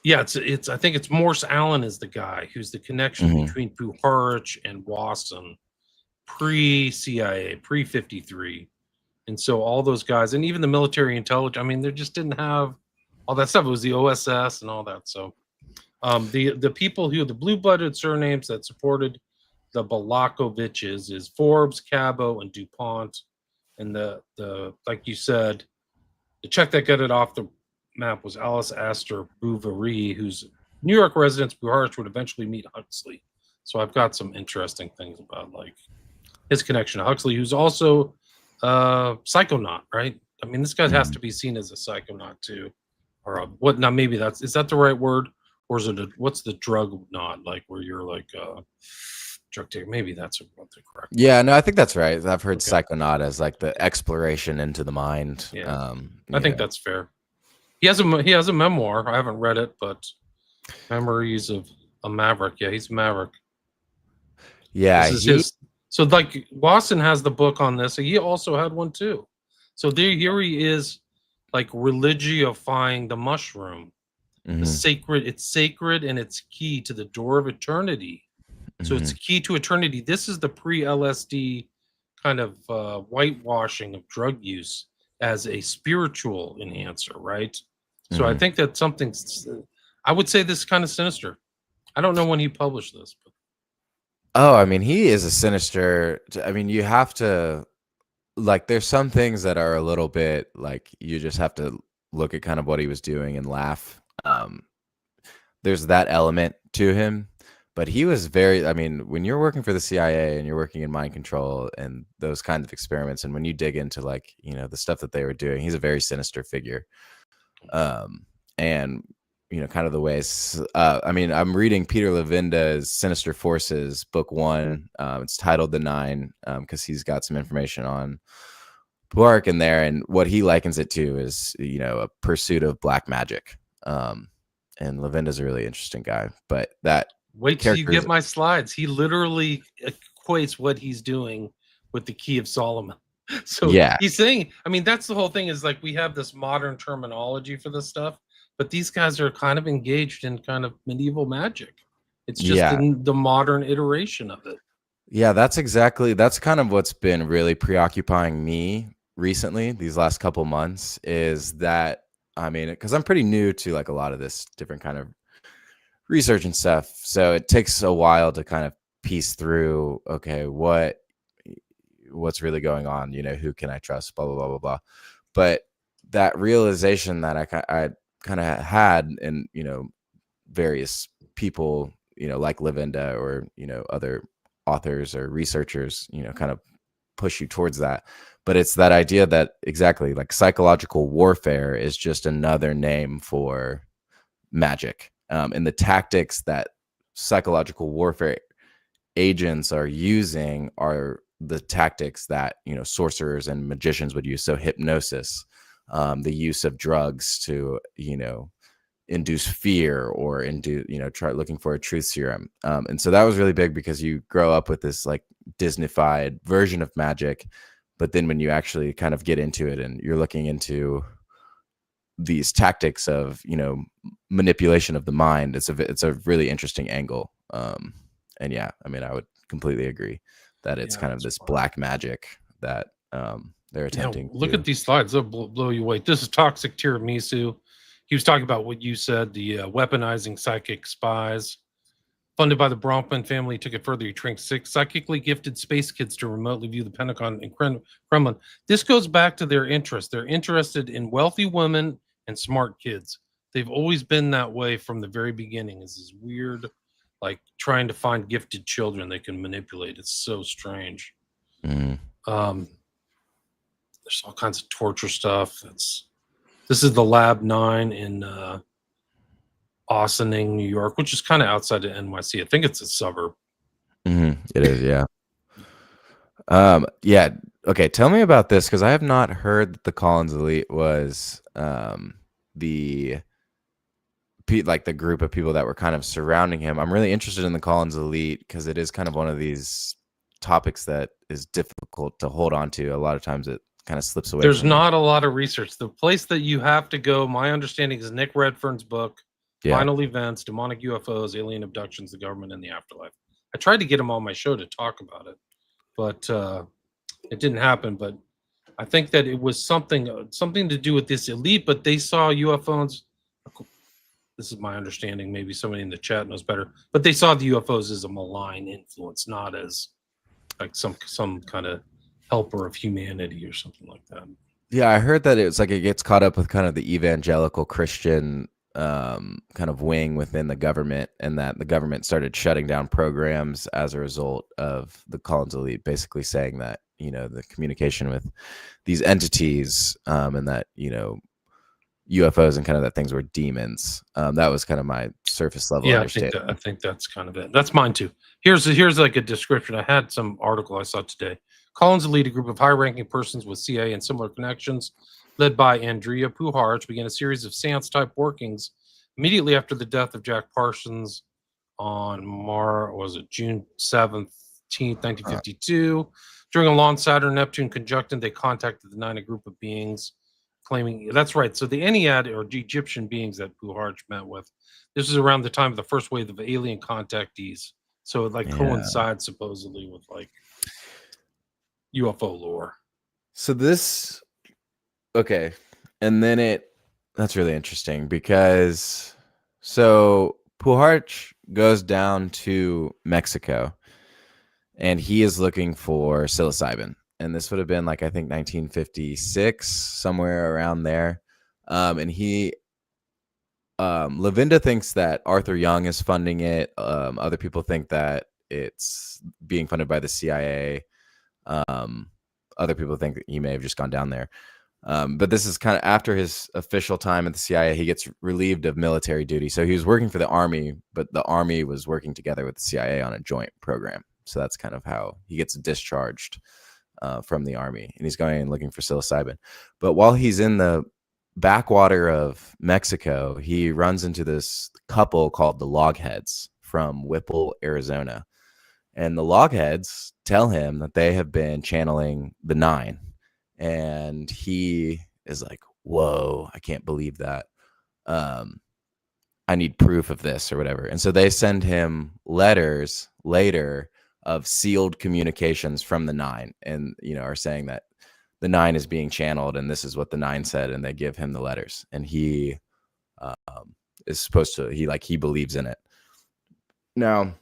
yeah, it's I think it's Morse Allen is the guy who's the connection between Puharich and Wasson pre-CIA, pre-53. And so all those guys, and even the military intelligence, I mean, they just didn't have all that stuff. It was the OSS and all that. So the people who, the blue-blooded surnames that supported the Balakoviches is Forbes, Cabot, and DuPont. And the like you said, the Czech that got it off the map was Alice Astor Bouverie, whose New York residence Puharich would eventually meet Huxley. So I've got some interesting things about like his connection to Huxley, who's also psychonaut, right? I mean, this guy has to be seen as a psychonaut too, or what? Now maybe is that the right word, or is it what's the drug knot, like where you're like drug taker? Maybe that's what the correct. Yeah, no, I think that's right. I've heard psychonaut as like the exploration into the mind. Yeah, I think that's fair. He has a memoir. I haven't read it, but Memories of a Maverick. Yeah, he's a maverick. Yeah, so like Wasson has the book on this. He also had one too. So here he is, like religifying the mushroom. The sacred. It's sacred and it's key to the door of eternity. So it's key to eternity. This is the pre-LSD kind of whitewashing of drug use as a spiritual enhancer, right? So I think that I would say this is kind of sinister. I don't know when he published this. But. Oh, I mean, he is a sinister. I mean, you have to, like, there's some things that are a little bit like you just have to look at kind of what he was doing and laugh. There's that element to him. But he was I mean, when you're working for the CIA and you're working in mind control and those kinds of experiments, and when you dig into like, the stuff that they were doing, he's a very sinister figure. And, kind of the ways, I mean, I'm reading Peter Levinda's Sinister Forces, book 1. It's titled The Nine, because he's got some information on Puharich in there. And what he likens it to is, a pursuit of black magic. And Levinda's a really interesting guy, but that, wait till you get my slides. He literally equates what he's doing with the Key of Solomon. So yeah, he's saying, I mean, that's the whole thing is like we have this modern terminology for this stuff, but these guys are kind of engaged in kind of medieval magic. It's just the modern iteration of it. Yeah, that's kind of what's been really preoccupying me recently, these last couple months, is that, I mean, because I'm pretty new to like a lot of this different kind of research and stuff, so it takes a while to kind of piece through, okay, what's really going on, who can I trust, blah blah blah blah blah. But that realization that I kind of had in various people, like Levinda or other authors or researchers, kind of push you towards that. But it's that idea that exactly like psychological warfare is just another name for magic. And the tactics that psychological warfare agents are using are the tactics that sorcerers and magicians would use. So hypnosis, the use of drugs to induce fear or try looking for a truth serum. And so that was really big because you grow up with this like Disneyfied version of magic, but then when you actually kind of get into it and you're looking into these tactics of manipulation of the mind, it's a really interesting angle. And yeah, I mean, I would completely agree that it's Yeah, kind of that's this wild. black magic that they're Yeah, attempting look to. at these slides; they'll blow you away. This is toxic tiramisu. He was talking about what you said: the weaponizing psychic spies. Funded by the Bronfman family, took it further. He trained 6 psychically gifted space kids to remotely view the Pentagon and Kremlin. This goes back to their interest. They're interested in wealthy women and smart kids. They've always been that way from the very beginning. Is this weird, like trying to find gifted children they can manipulate? It's so strange. Mm, Um, there's all kinds of torture stuff. This is the Lab 9 in Austining, New York, which is kind of outside of NYC. I think it's a suburb. it is, yeah. Yeah. Okay. Tell me about this because I have not heard that the Collins Elite was the like the group of people that were kind of surrounding him. I'm really interested in the Collins Elite because it is kind of one of these topics that is difficult to hold on to. A lot of times it kind of slips away There's from you. not a lot of research. The place that you have to go, my understanding, is Nick Redfern's book, Yeah. Final Events, Demonic UFOs, Alien Abductions, the Government, and the Afterlife. I tried to get him on my show to talk about it, but it didn't happen. But I think that it was something to do with this elite, but they saw UFOs. This is my understanding. Maybe somebody in the chat knows better, but they saw the UFOs as a malign influence, not as like some kind of helper of humanity or something like that. Yeah, I heard that it's like it gets caught up with kind of the evangelical Christian kind of wing within the government, and that the government started shutting down programs as a result of the Collins Elite basically saying that, the communication with these entities and that, UFOs and kind of that things were demons. That was kind of my surface level Yeah, understanding. I think that's kind of it. That's mine too. Here's like a description. I had some article I saw today. Collins Elite, a group of high-ranking persons with CIA and similar connections, led by Andrija Puharich, began a series of seance-type workings immediately after the death of Jack Parsons on June 17th, 1952. During a long Saturn-Neptune conjunction, they contacted the Nine, a group of beings claiming that's right. So the Ennead or Egyptian beings that Puharich met with. This is around the time of the first wave of alien contactees. So it like Yeah. coincides supposedly with like UFO lore. So this, okay. And then that's really interesting because so Puharich goes down to Mexico and he is looking for psilocybin. And this would have been like, I think 1956, somewhere around there. And Lavinda thinks that Arthur Young is funding it. Other people think that it's being funded by the CIA. Other people think that he may have just gone down there. But this is kind of after his official time at the CIA. He gets relieved of military duty. So he was working for the Army, but the Army was working together with the CIA on a joint program. So that's kind of how he gets discharged from the Army. And he's going and looking for psilocybin. But while he's in the backwater of Mexico, he runs into this couple called the Logheads from Whipple, Arizona. And the Logheads tell him that they have been channeling the Nine. And he is like, whoa, I can't believe that. I need proof of this or whatever. And so they send him letters later of sealed communications from the Nine and, are saying that the Nine is being channeled and this is what the Nine said. And they give him the letters and he is supposed to, he believes in it. Now,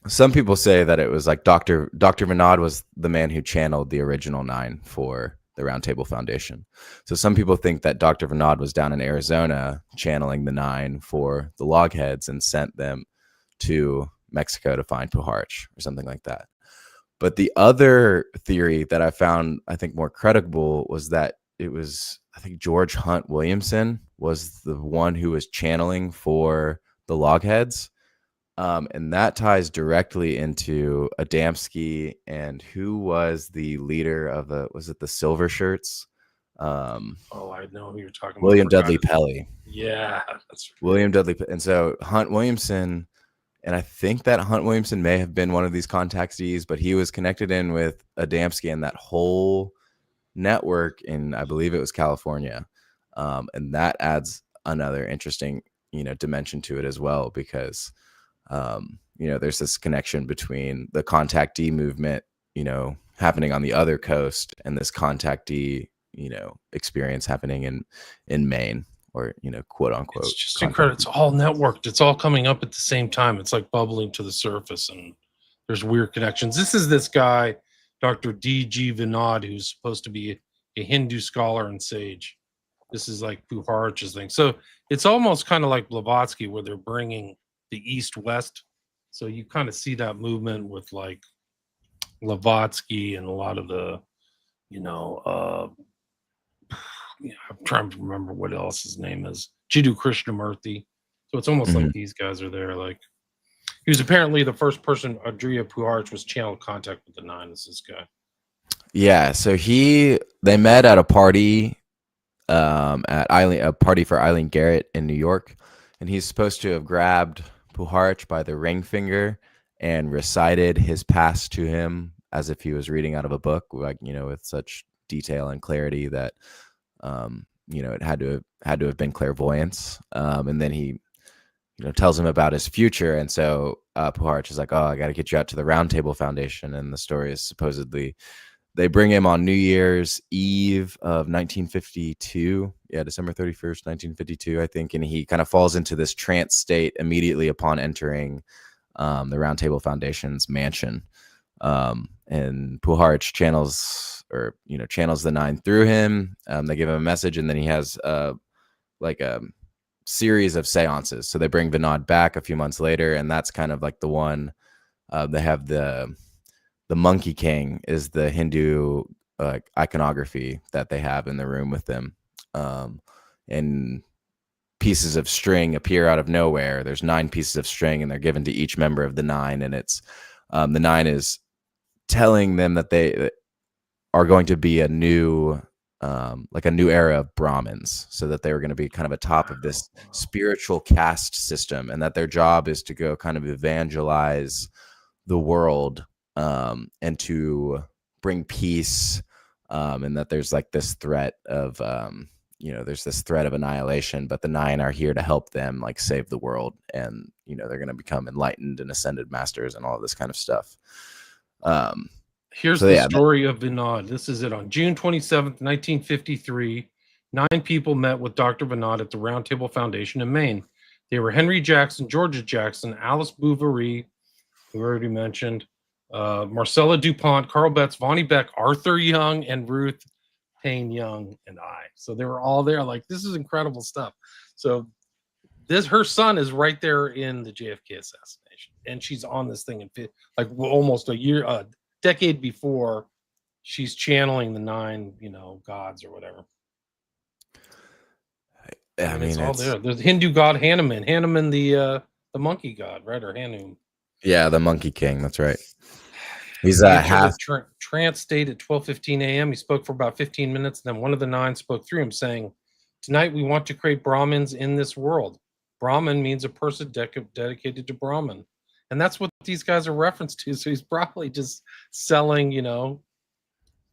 some people say that it was like Dr. Vinod was the man who channeled the original Nine for the Round Table Foundation. So some people think that Dr. Vinod was down in Arizona channeling the Nine for the Logheads and sent them to Mexico to find Puharich or something like that. But the other theory that I found, I think, more credible was that it was, I think, George Hunt Williamson was the one who was channeling for the Logheads. And that ties directly into Adamski and who was the leader of was it the Silver Shirts? I know who you're talking about. William Dudley Pelley. Yeah, that's William Dudley. And so Hunt Williamson, and I think that Hunt Williamson may have been one of these contactees, but he was connected in with Adamski and that whole network in, I believe it was California. And that adds another interesting, dimension to it as well, because there's this connection between the contactee movement, happening on the other coast, and this contactee, experience happening in Maine, or, quote unquote. It's just incredible. It's all networked. It's all coming up at the same time. It's like bubbling to the surface, and there's weird connections. This is this guy, Dr. D.G. Vinod, who's supposed to be a Hindu scholar and sage. This is like Puharich's thing. So it's almost kind of like Blavatsky, where they're bringing the East-West. So you kind of see that movement with like Blavatsky and a lot of the, I'm trying to remember what else his name is. Jiddu Krishnamurti. So it's almost like these guys are there. Like, he was apparently the first person, Andrija Puharich, was channeled contact with the Nine. Is this guy? Yeah. So they met at a party, a party for Eileen Garrett in New York, and he's supposed to have grabbed Puharich by the ring finger and recited his past to him as if he was reading out of a book, like, with such detail and clarity that it had to have been clairvoyance. And then he tells him about his future, and so Puharich is like, oh, I got to get you out to the Round Table Foundation. And the story is supposedly they bring him on New Year's Eve of 1952. Yeah, December 31st, 1952, I think. And he kind of falls into this trance state immediately upon entering the Round Table Foundation's mansion. And Puharich channels the Nine through him. They give him a message, and then he has like a series of seances. So they bring Vinod back a few months later, and that's kind of like the one. They have the Monkey King is the Hindu iconography that they have in the room with them, and pieces of string appear out of nowhere. There's 9 pieces of string, and they're given to each member of the Nine, and it's the Nine is telling them that they are going to be a new era of Brahmins, so that they were going to be kind of atop of this spiritual caste system, and that their job is to go kind of evangelize the world, and to bring peace, and that there's like this threat of there's this threat of annihilation, but the Nine are here to help them like save the world, and they're going to become enlightened and ascended masters and all of this kind of stuff. Here's the story of Vinod. This is it. On June 27th, 1953, 9 people met with Dr. Vinod at the Round Table Foundation in Maine. They were Henry Jackson, Georgia Jackson, Alice Bouverie, who we already mentioned, Marcella DuPont, Carl Betts, Vonnie Beck, Arthur Young, and Ruth Payne Young, and I. So they were all there. Like, this is incredible stuff. So her son is right there in the JFK assassination, and she's on this thing in like almost a decade before. She's channeling the 9, gods or whatever. I mean, it's all there. There's the Hindu god Hanuman, the monkey god, right? Or Hanu. Yeah, the Monkey King. That's right. He's trance state at 12:15 a.m. He spoke for about 15 minutes. And then one of the 9 spoke through him, saying, "Tonight we want to create Brahmins in this world. Brahmin means a person dedicated to Brahman." And that's what these guys are referenced to. So he's probably just selling,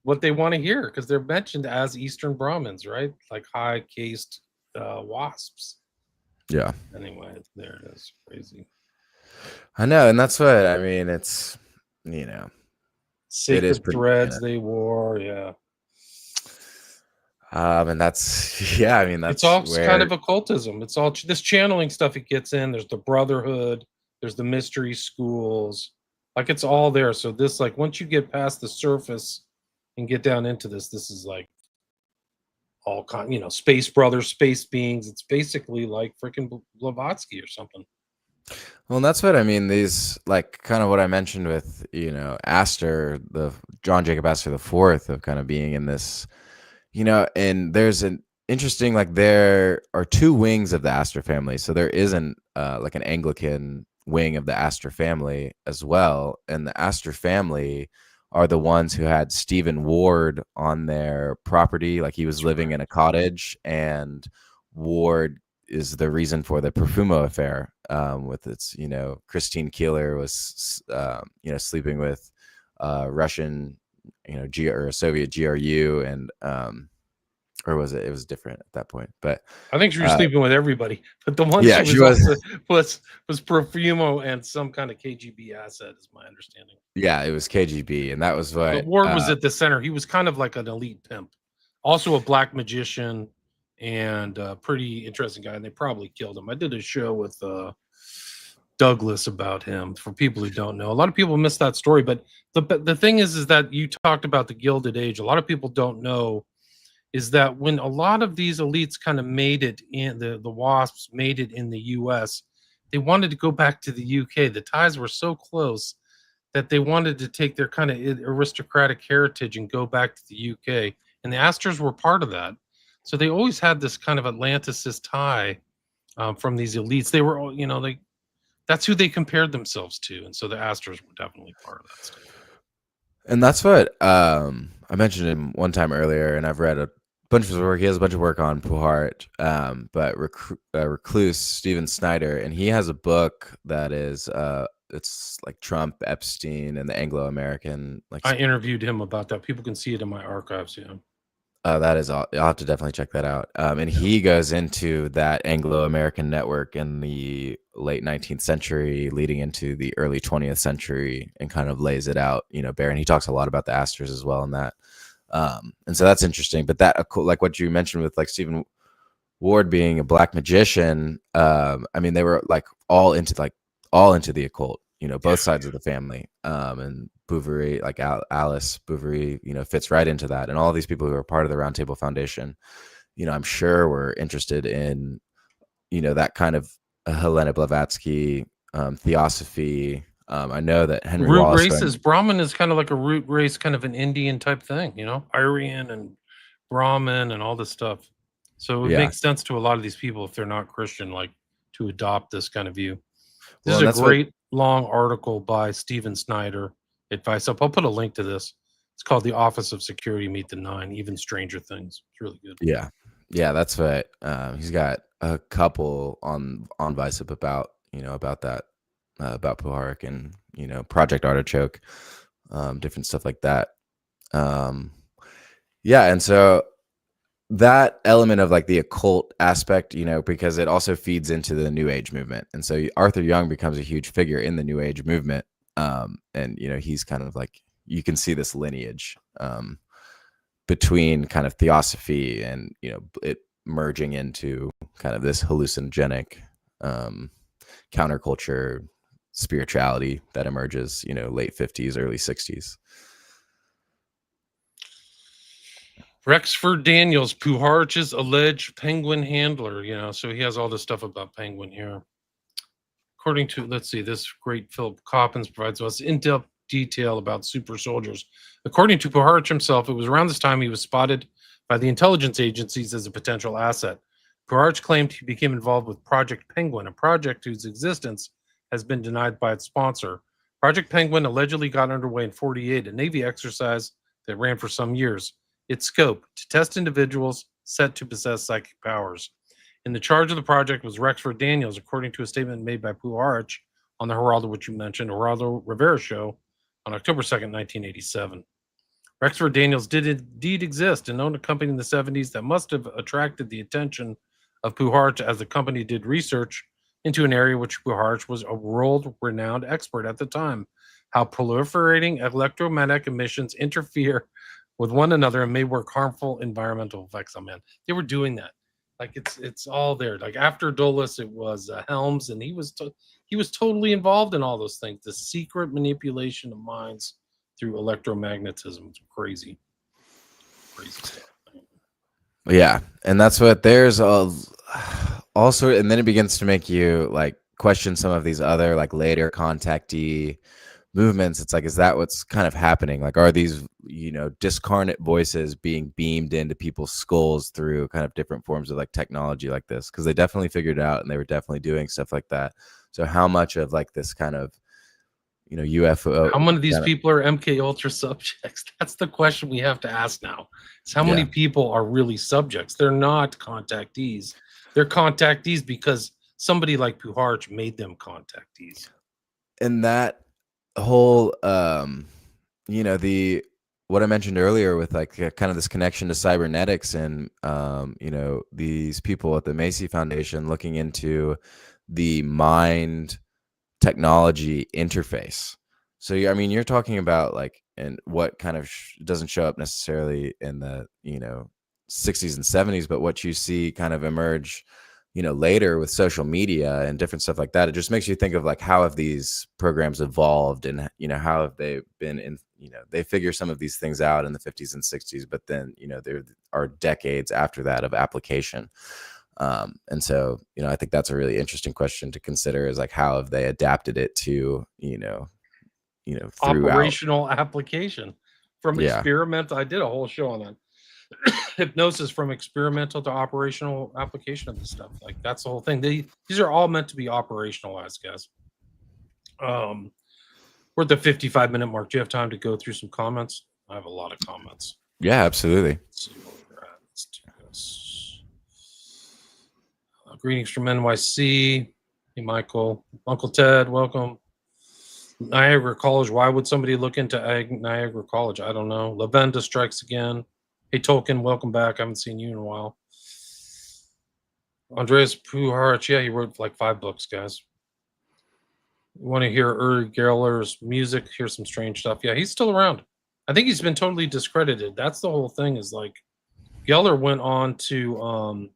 what they want to hear, because they're mentioned as Eastern Brahmins, right? Like high caste wasps. Yeah. Anyway, there it is. Crazy. I know, and that's what I mean. It's sacred threads they wore, yeah. And that's I mean, that's it's all kind of occultism. It's all this channeling stuff. It gets in. There's the Brotherhood. There's the mystery schools. Like, it's all there. So this, like, once you get past the surface and get down into this is like all kind, space brothers, space beings. It's basically like freaking Blavatsky or something. Well, that's what I mean. These, like, kind of what I mentioned with, Astor, the John Jacob Astor the Fourth, of kind of being in this, and there's an interesting, like, there are 2 wings of the Astor family. So there isn't like an Anglican wing of the Astor family as well. And the Astor family are the ones who had Stephen Ward on their property. Like, he was living in a cottage, and Ward is the reason for the Profumo affair, with its, Christine Keeler was, sleeping with Russian, or Soviet GRU, and or was it? It was different at that point. But I think she was sleeping with everybody, but the one yeah, she she was was. also was Profumo and some kind of KGB asset, is my understanding. Yeah, it was KGB, and that was But what. Ward was at the center. He was kind of like an elite pimp, also a black magician, and a pretty interesting guy. And they probably killed him. I did a show with Douglas about him. For people who don't know, a lot of people miss that story. But the thing is that you talked about the Gilded Age. A lot of people don't know is that when a lot of these elites kind of made it in the WASPs made it in the US, they wanted to go back to the UK. The ties were so close that they wanted to take their kind of aristocratic heritage and go back to the UK. And the Astors were part of that. So they always had this kind of Atlanticist tie from these elites. They were, that's who they compared themselves to. And so the Astors were definitely part of that stuff. And that's what I mentioned him one time earlier, and I've read a bunch of his work. He has a bunch of work on Puharich, but recluse Stephen Snyder, and he has a book that is it's like Trump, Epstein, and the Anglo-American. I interviewed him about that. People can see it in my archives. Yeah. That is, I'll have to definitely check that out. And he goes into that Anglo-American network in the late 19th century, leading into the early 20th century, and kind of lays it out, bare. And he talks a lot about the Astors as well in that. And so that's interesting. But that, like what you mentioned with like Stephen Ward being a black magician, I mean, they were like all into the occult, both sides of the family. And Bouverie, like Alice Bouverie, fits right into that. And all these people who are part of the Round Table Foundation, I'm sure were interested in, that kind of Helena Blavatsky theosophy. I know that Henry root Wallace races, Brahmin is kind of like a root race, kind of an Indian type thing, Aryan and Brahmin and all this stuff. So it makes sense to a lot of these people, if they're not Christian, like to adopt this kind of view. This is a great long article by Stephen Snyder at Vice Up. I'll put a link to this. It's called The Office of Security Meet the Nine, Even Stranger Things. It's really good. Yeah, that's what he's got a couple on Vice Up about that, about Puharich and Project Artichoke, different stuff like that. Yeah, and so that element of like the occult aspect, because it also feeds into the New Age movement. And so Arthur Young becomes a huge figure in the New Age movement. And, he's kind of like, you can see this lineage between kind of theosophy and, it merging into kind of this hallucinogenic counterculture spirituality that emerges, late 50s, early 60s. Rexford Daniels, Puharich's alleged penguin handler, so he has all this stuff about penguin here. According to, let's see, this great Philip Coppins provides us in-depth detail about super soldiers. According to Puharich himself, it was around this time he was spotted by the intelligence agencies as a potential asset. Puharich claimed he became involved with Project Penguin, a project whose existence has been denied by its sponsor. Project Penguin allegedly got underway in 1948, a Navy exercise that ran for some years. Its scope, to test individuals set to possess psychic powers. In the charge of the project was Rexford Daniels, according to a statement made by Puharich on the Geraldo, which you mentioned, Geraldo Rivera show on October 2nd, 1987. Rexford Daniels did indeed exist and owned a company in the 70s that must have attracted the attention of Puharich, as the company did research into an area which Puharich was a world-renowned expert at the time, how proliferating electromagnetic emissions interfere with one another and may work harmful environmental effects on man. They were doing that. Like it's all there. Like after Dulles, it was Helms, and he was totally involved in all those things. The secret manipulation of minds through electromagnetism. It's crazy stuff. Yeah, and that's what there's also, and then it begins to make you like question some of these other like later contactee movements. It's like, is that what's kind of happening? Like, are these discarnate voices being beamed into people's skulls through kind of different forms of like technology like this? Because they definitely figured it out and they were definitely doing stuff like that. So how much of like this kind of UFO, how many of these people are MK Ultra subjects? That's the question we have to ask now. Is how many people are really subjects? They're not contactees. They're contactees because somebody like Puharich made them contactees. And that whole the what I mentioned earlier with like kind of this connection to cybernetics and you know, these people at the Macy Foundation looking into the mind technology interface. So I mean, you're talking about like, and what kind of doesn't show up necessarily in the, you know, 60s and 70s, but what you see kind of emerge, you know, later with social media and different stuff like that. It just makes you think of like, how have these programs evolved, and you know, how have they been in, you know, they figure some of these things out in the 50s and 60s, but then, you know, there are decades after that of application. And so, you know, I think that's a really interesting question to consider, is like, how have they adapted it to, throughout. Operational application from Yeah. experimental. I did a whole show on that. Hypnosis from experimental to operational application of this stuff. Like that's the whole thing. These are all meant to be operationalized, guys. We're at the 55-minute mark. Do you have time to go through some comments? I have a lot of comments. Yeah, absolutely. Let's see where we're at. Let's do this. Greetings from NYC. Hey, Michael. Uncle Ted, welcome. Niagara College. Why would somebody look into Niagara College? I don't know. Lavenda strikes again. Hey, Tolkien, welcome back. I haven't seen you in a while. Andrija Puharich. Yeah, he wrote like 5 books, guys. You want to hear Uri Geller's music? Hear some strange stuff. Yeah, he's still around. I think he's been totally discredited. That's the whole thing, is like Geller went on to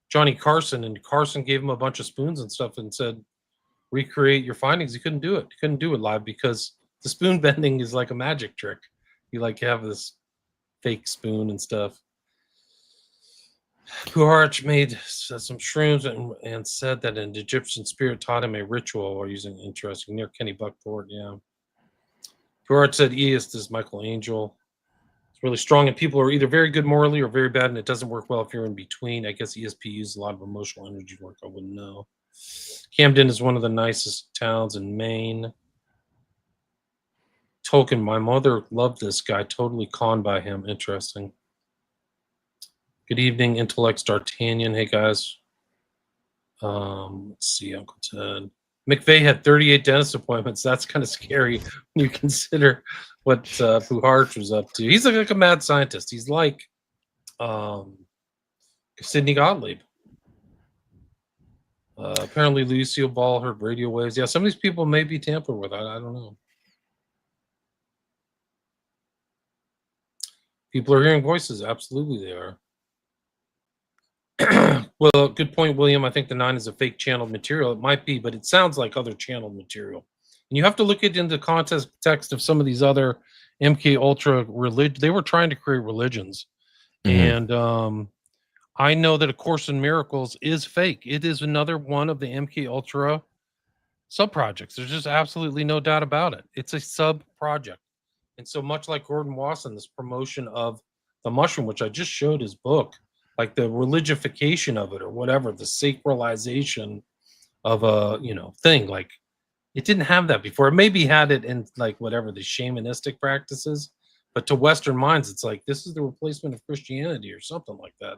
Johnny Carson, and Carson gave him a bunch of spoons and stuff and said, recreate your findings. He couldn't do it. He couldn't do it live because the spoon bending is like a magic trick. You like have this fake spoon and stuff. Puharich made some shrooms and said that an Egyptian spirit taught him a ritual or using interesting near Kenny Buckport. Yeah. Puharich said East is Michael Angel. It's really strong, and people are either very good morally or very bad, and it doesn't work well if you're in between. I guess ESP uses a lot of emotional energy to work. I wouldn't know. Camden is one of the nicest towns in Maine. Tolkien, my mother loved this guy, totally conned by him. Interesting. Good evening, Intellects D'Artagnan. Hey, guys. Let's see, Uncle Ted. McVeigh had 38 dentist appointments. That's kind of scary when you consider what Puharich was up to. He's like a mad scientist. He's like Sidney Gottlieb. Apparently, Lucille Ball heard radio waves. Yeah, some of these people may be tampered with. I don't know. People are hearing voices. Absolutely, they are. Well, good point, William. I think the 9 is a fake channeled material. It might be, but it sounds like other channeled material. And you have to look at it in the context of some of these other MK Ultra religion. They were trying to create religions, and I know that A Course in Miracles is fake. It is another one of the MK Ultra sub projects. There's just absolutely no doubt about it. It's a sub project, and so much like Gordon Wasson, this promotion of the mushroom, which I just showed his book, like the religification of it or whatever, the sacralization of a thing, like it didn't have that before. It maybe had it in like whatever the shamanistic practices, but to Western minds, it's like this is the replacement of Christianity or something like that.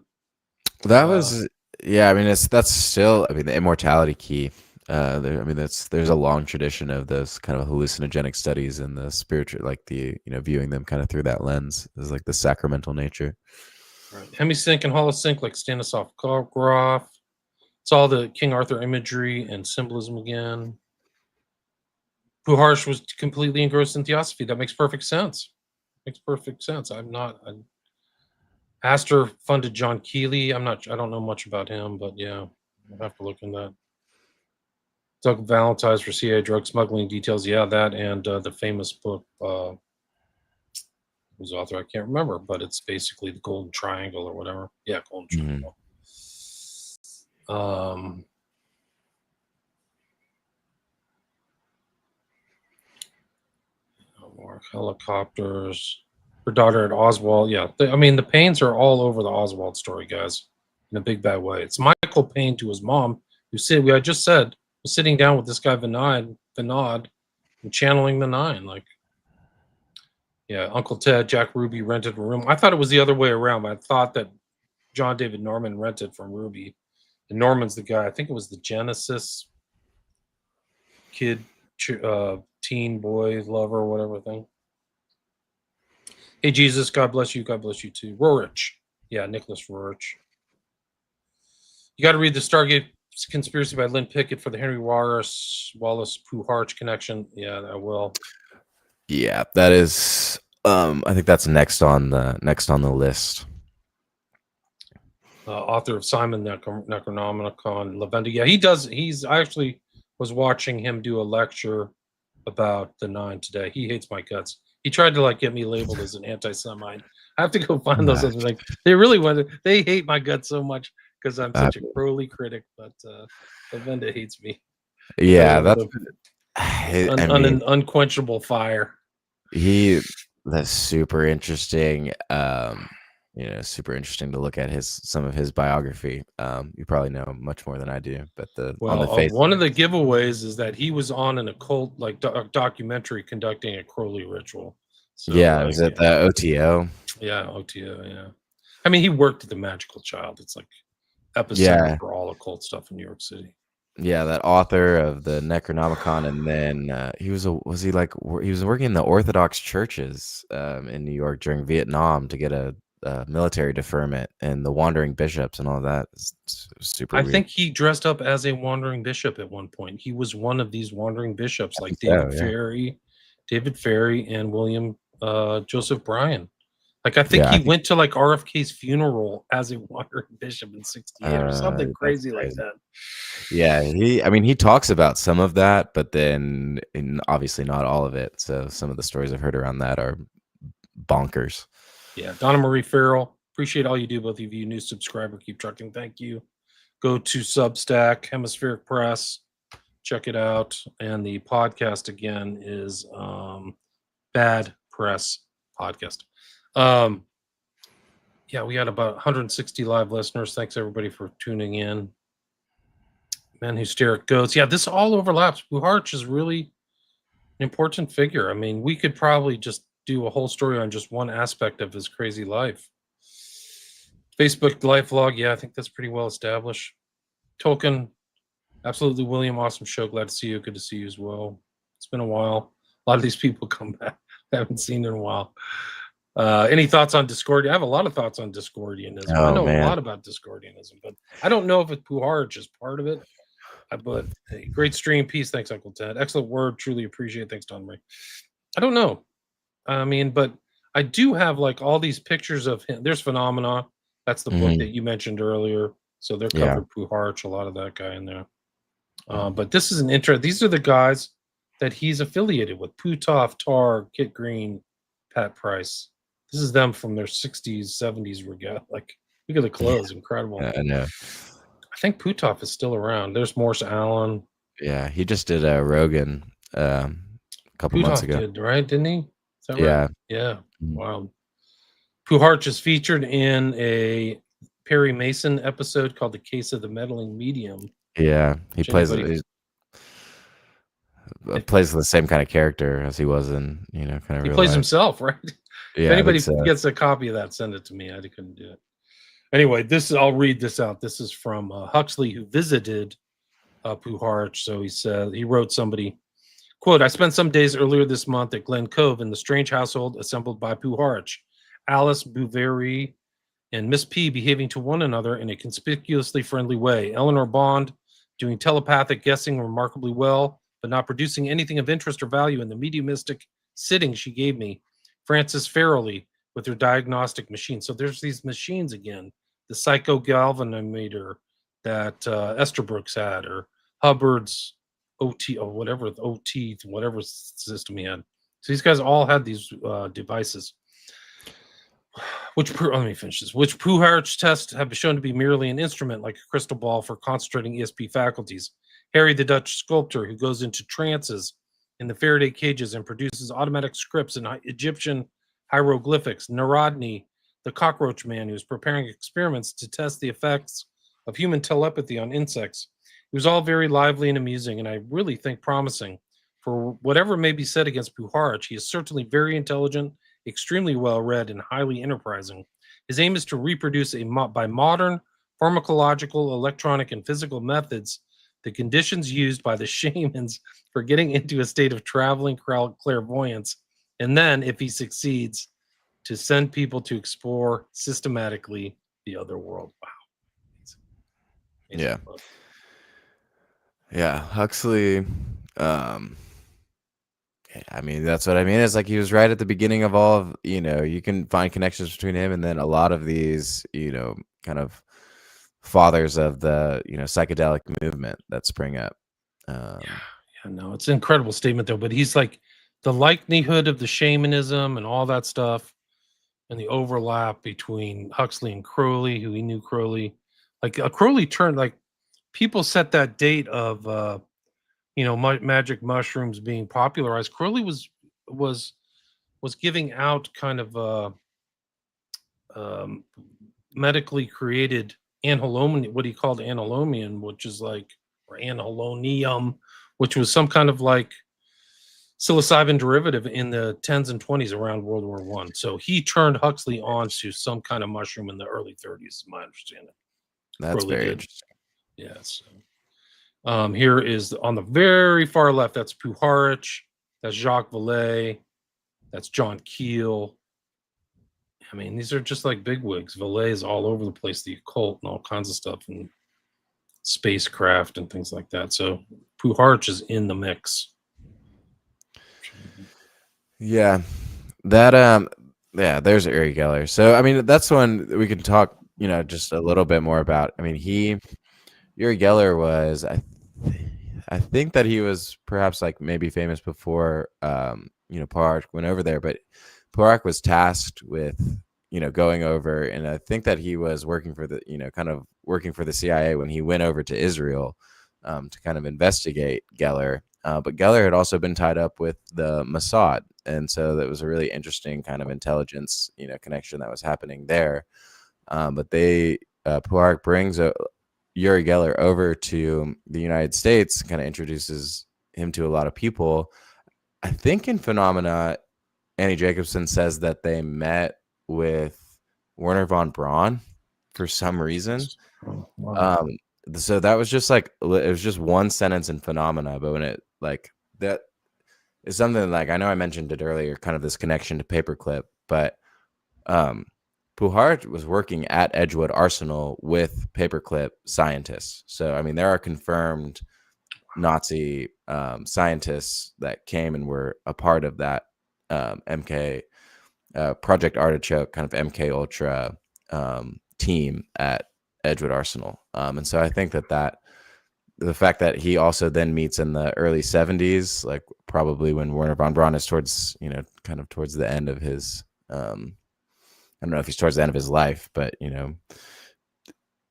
That was, yeah. I mean, that's still, I mean, the immortality key. There's a long tradition of this kind of hallucinogenic studies and the spiritual, like the, viewing them kind of through that lens is like the sacramental nature. Right. Hemisync and holosync, like Stanislav Grof. It's all the King Arthur imagery and symbolism again. Puharich was completely engrossed in theosophy. That makes perfect sense. Makes perfect sense. Astor funded John Keeley. I don't know much about him, but yeah, I'll have to look in that. Doug Valentine's for CIA drug smuggling details. Yeah, that and the famous book, whose author I can't remember, but it's basically the Golden Triangle or whatever. Yeah, Golden Triangle. More helicopters. Her daughter at Oswald. Yeah, the Paynes are all over the Oswald story, guys, in a big bad way. It's Michael Payne to his mom, I just said, was sitting down with this guy Vinod, and channeling the 9. Like, yeah, Uncle Ted, Jack Ruby rented a room. I thought it was the other way around. I thought that John David Norman rented from Ruby, and Norman's the guy. I think it was the Genesis kid, teen boy lover, whatever thing. Hey, Jesus, God bless you. God bless you too. Rorich. Yeah, Nicholas Rorich. You got to read the Stargate Conspiracy by Lynn Pickett for the Henry Wallace Puharich connection. Yeah, I will. Yeah, that is. I think that's next on the list. Author of Simon Necronomicon, Lavenda. Yeah, he does. I actually was watching him do a lecture about the Nine today. He hates my guts. He tried to like get me labeled as an anti-Semite. I have to go find those other things. They really want. They hate my guts so much because I'm such a Crowley critic. But Lavenda hates me. Yeah, that's. Unquenchable fire. That's super interesting. Super interesting to look at some of his biography. You probably know much more than I do, but one of the giveaways is that he was on an occult documentary conducting a Crowley ritual. So, yeah, was it the OTO? Yeah, OTO. Yeah, I mean, he worked at the Magical Child. It's like epicenter for all occult stuff in New York City. Yeah, that author of the Necronomicon, and then he was working in the Orthodox churches in New York during Vietnam to get a military deferment, and the wandering bishops and all that. It's super weird. I think he dressed up as a wandering bishop at one point. He was one of these wandering bishops, like David Ferry, and William Joseph Bryan. Like I think he went to like RFK's funeral as a wandering bishop in '68 or something crazy like that. Yeah, he talks about some of that, but then obviously not all of it. So some of the stories I've heard around that are bonkers. Yeah, Donna Marie Farrell, appreciate all you do, both of you. New subscriber, keep trucking. Thank you. Go to Substack, Hemispheric Press, check it out. And the podcast again is Bad Press Podcast. Yeah, we had about 160 live listeners. Thanks everybody for tuning in. Men Who Stare at Goats. Yeah, this all overlaps. Puharich is really an important figure. I mean, we could probably just do a whole story on just one aspect of his crazy life. Facebook life log. Yeah, I think that's pretty well established. Tolkien. Absolutely, William. Awesome show. Glad to see you. Good to see you as well. It's been a while. A lot of these people come back. I haven't seen in a while. Any thoughts on Discordia? I have a lot of thoughts on Discordianism. I know a lot about Discordianism, but I don't know if Puharich is part of it. But hey, great stream. Peace. Thanks, Uncle Ted. Excellent word. Truly appreciate it. Thanks, Don Marie. I don't know. I mean, but I do have like all these pictures of him. There's Phenomena. That's the book that you mentioned earlier. So they're covered Puharich, a lot of that guy in there. But this is an intro. These are the guys that he's affiliated with: Puthoff, Tar, Kit Green, Pat Price. This is them from their 60s, 70s regalia. Like, look at the clothes. Incredible. I know. I think Puthoff is still around. There's Morse Allen. Yeah, he just did a Rogan a couple months ago. Did, right? Didn't he? Is that right? Yeah. Wow. Puharich is featured in a Perry Mason episode called "The Case of the Meddling Medium." Yeah, he plays the same kind of character as he was in, kind of. He plays himself, right? Yeah, if anybody gets a copy of that, send it to me. I couldn't do it. Anyway, I'll read this out. This is from Huxley, who visited Puharich. So he wrote somebody, quote, "I spent some days earlier this month at Glen Cove in the strange household assembled by Puharich. Alice Bouverie and Miss P behaving to one another in a conspicuously friendly way. Eleanor Bond doing telepathic guessing remarkably well, but not producing anything of interest or value in the mediumistic sitting she gave me. Frances Farrelly with her diagnostic machine." So there's these machines again. The psychogalvanometer that Esterbrook's had, or Hubbard's OT, or whatever system he had. So these guys all had these devices. Let me finish this. Which Puharich tests have been shown to be merely an instrument, like a crystal ball for concentrating ESP faculties. Harry, the Dutch sculptor, who goes into trances in the Faraday cages and produces automatic scripts in Egyptian hieroglyphics. Narodny, the cockroach man, who was preparing experiments to test the effects of human telepathy on insects. It was all very lively and amusing, and I really think promising. For whatever may be said against Puharich, he is certainly very intelligent, extremely well-read, and highly enterprising. His aim is to reproduce by modern pharmacological, electronic, and physical methods the conditions used by the shamans for getting into a state of traveling clairvoyance. And then, if he succeeds, to send people to explore systematically the other world. Wow. Amazing Yeah. book. Yeah. Huxley, I mean, that's what I mean. It's like he was right at the beginning of all of, you can find connections between him and then a lot of these, kind of fathers of the, psychedelic movement that spring up. Yeah, no, it's an incredible statement though. But he's like the likelihood of the shamanism and all that stuff, and the overlap between Huxley and Crowley, who he knew Crowley. Like Crowley turned like people set that date of magic mushrooms being popularized. Crowley was was giving out kind of um, medically created anhelomium, what he called anhelomium, which is like, or anhelonium, which was some kind of like psilocybin derivative in the 10s and 20s around World War One. So he turned Huxley on to some kind of mushroom in the early 30s, is my understanding. That's Crowley very did. interesting. Yeah. So here is on the very far left. That's Puharich. That's Jacques Vallée. That's John Keel. I mean, these are just like bigwigs. Vallée is all over the place, the occult and all kinds of stuff, and spacecraft and things like that. So Puharich is in the mix. Yeah. That, there's Uri Geller. So, I mean, that's one we could talk, just a little bit more about. I mean, Uri Geller was, I think that he was perhaps like maybe famous before, Puharich went over there, but Puharich was tasked with, going over, and I think that he was working for the, kind of working for the CIA when he went over to Israel to kind of investigate Geller. But Geller had also been tied up with the Mossad, and so that was a really interesting kind of intelligence, connection that was happening there. But Puharich brings Uri Geller over to the United States, kind of introduces him to a lot of people. I think in Phenomena, Annie Jacobson says that they met with Werner von Braun for some reason. Oh, wow. So that was just like, it was just one sentence in Phenomena, but when it like that is something like, I know I mentioned it earlier, kind of this connection to Paperclip, but Puharich was working at Edgewood Arsenal with Paperclip scientists. So, I mean, there are confirmed Nazi scientists that came and were a part of that MK Project Artichoke, kind of MK Ultra team at Edgewood Arsenal. And so I think that the fact that he also then meets in the early 70s, like probably when Werner von Braun is towards, kind of towards the end of his, I don't know if he's towards the end of his life, but, the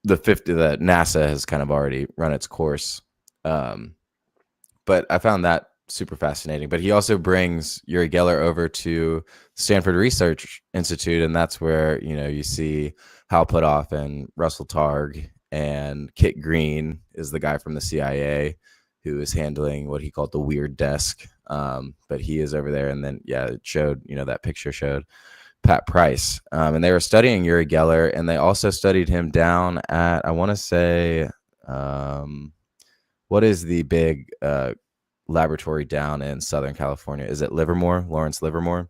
NASA has kind of already run its course. But I found that super fascinating. But he also brings Uri Geller over to Stanford Research Institute, and that's where, you see Hal Puthoff and Russell Targ, and Kit Green is the guy from the CIA who is handling what he called the weird desk. But he is over there. And then, it showed, that picture showed Pat Price. And they were studying Uri Geller, and they also studied him down at, I want to say, what is the big laboratory down in Southern California? Is it Livermore, Lawrence Livermore?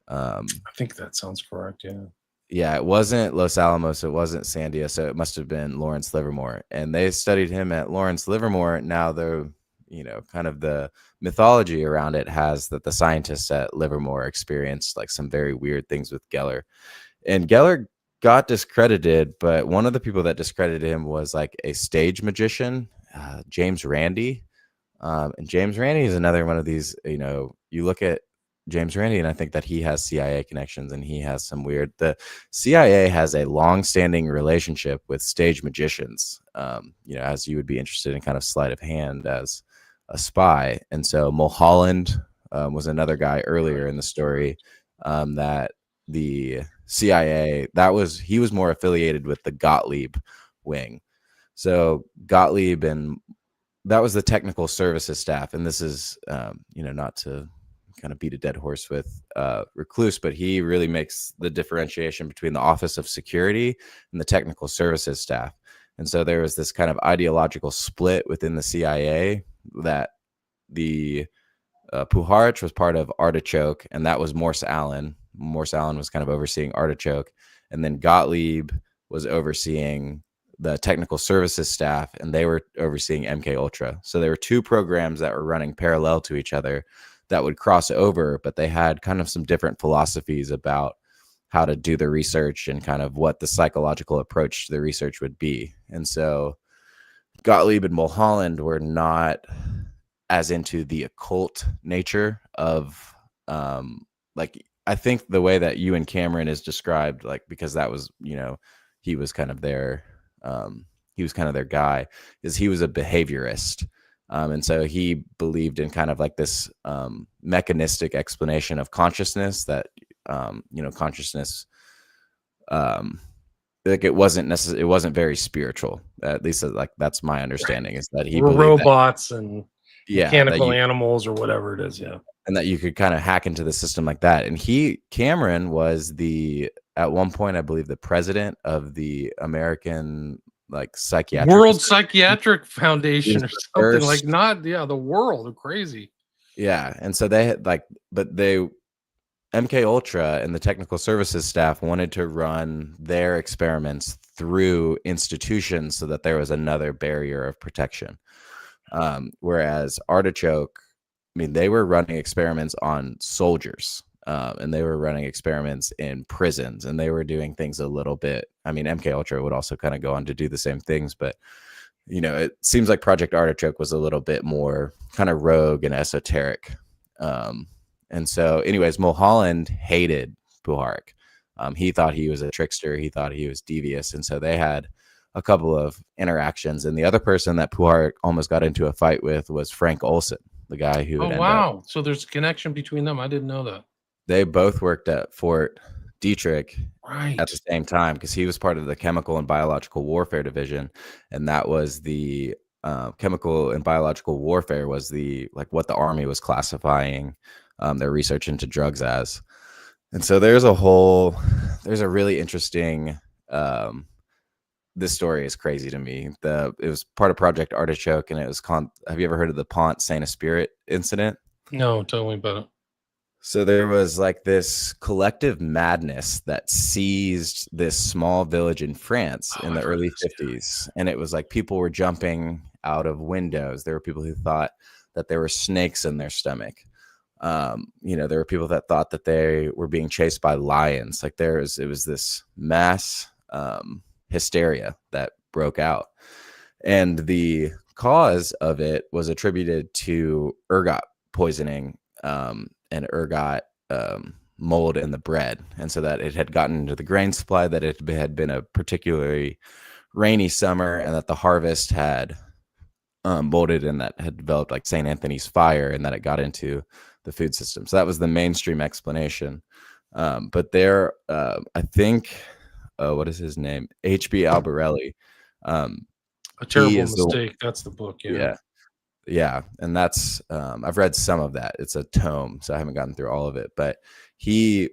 I think that sounds correct. Yeah. Yeah, it wasn't Los Alamos, it wasn't Sandia, so it must have been Lawrence Livermore. And they studied him at Lawrence Livermore. Now the, kind of the mythology around it has that the scientists at Livermore experienced like some very weird things with Geller. And Geller got discredited, but one of the people that discredited him was like a stage magician, James Randi. And James Randi is another one of these, you look at James Randi, and I think that he has CIA connections, and he has some weird. The CIA has a long-standing relationship with stage magicians, as you would be interested in kind of sleight of hand as a spy. And so Mulholland was another guy earlier in the story that the CIA, he was more affiliated with the Gottlieb wing. So Gottlieb, and that was the technical services staff. And this is, not to kind of beat a dead horse with Recluse, but he really makes the differentiation between the Office of Security and the technical services staff. And so there was this kind of ideological split within the CIA that the Puharich was part of Artichoke, and that was Morse Allen, Morse Allen was kind of overseeing Artichoke, and then Gottlieb was overseeing the technical services staff, and they were overseeing MK Ultra. So there were two programs that were running parallel to each other that would cross over, but they had kind of some different philosophies about how to do the research and kind of what the psychological approach to the research would be. And so Gottlieb and Mulholland were not as into the occult nature of like, I think the way that Ewan Cameron is described, like, because that was, he was kind of their guy, is he was a behaviorist. And so he believed in kind of like this mechanistic explanation of consciousness that, consciousness, like it wasn't very spiritual. At least like that's my understanding, is that he believed robots and mechanical that animals or whatever it is. Yeah. and that you could kind of hack into the system like that. And Cameron was at one point, I believe, the president of the American psychiatric World Psychiatric Foundation or something first, the world. Crazy. Yeah. And so they had MK Ultra and the technical services staff wanted to run their experiments through institutions so that there was another barrier of protection. Whereas Artichoke, I mean, they were running experiments on soldiers, and they were running experiments in prisons, and they were doing things a little bit. I mean, MK Ultra would also kind of go on to do the same things, but it seems like Project Artichoke was a little bit more kind of rogue and esoteric. And so, anyways, Mulholland hated Puharich. He thought he was a trickster. He thought he was devious, and so they had a couple of interactions. And the other person that Puharich almost got into a fight with was Frank Olson, the guy who would end up. So there's a connection between them. I didn't know that. They both worked at Fort Detrick at the same time, because he was part of the Chemical and Biological Warfare Division, and that was the Chemical and Biological Warfare was what the Army was classifying their research into drugs as. And so there's a really interesting. This story is crazy to me. It was part of Project Artichoke, and it was have you ever heard of the Pont Saint-Esprit incident? No, tell me about it. So there was this collective madness that seized this small village in France in the early 50s. And it was people were jumping out of windows. There were people who thought that there were snakes in their stomach. There were people that thought that they were being chased by lions. It was this mass hysteria that broke out. And the cause of it was attributed to ergot poisoning, and ergot mold in the bread. And so that it had gotten into the grain supply, that it had been a particularly rainy summer, and that the harvest had molded, and that had developed St. Anthony's fire, and that it got into the food system. So that was the mainstream explanation. But there, I think, what is his name? H.B. Albarelli. A Terrible Mistake. That's the book. Yeah. And that's, I've read some of that. It's a tome, so I haven't gotten through all of it, but he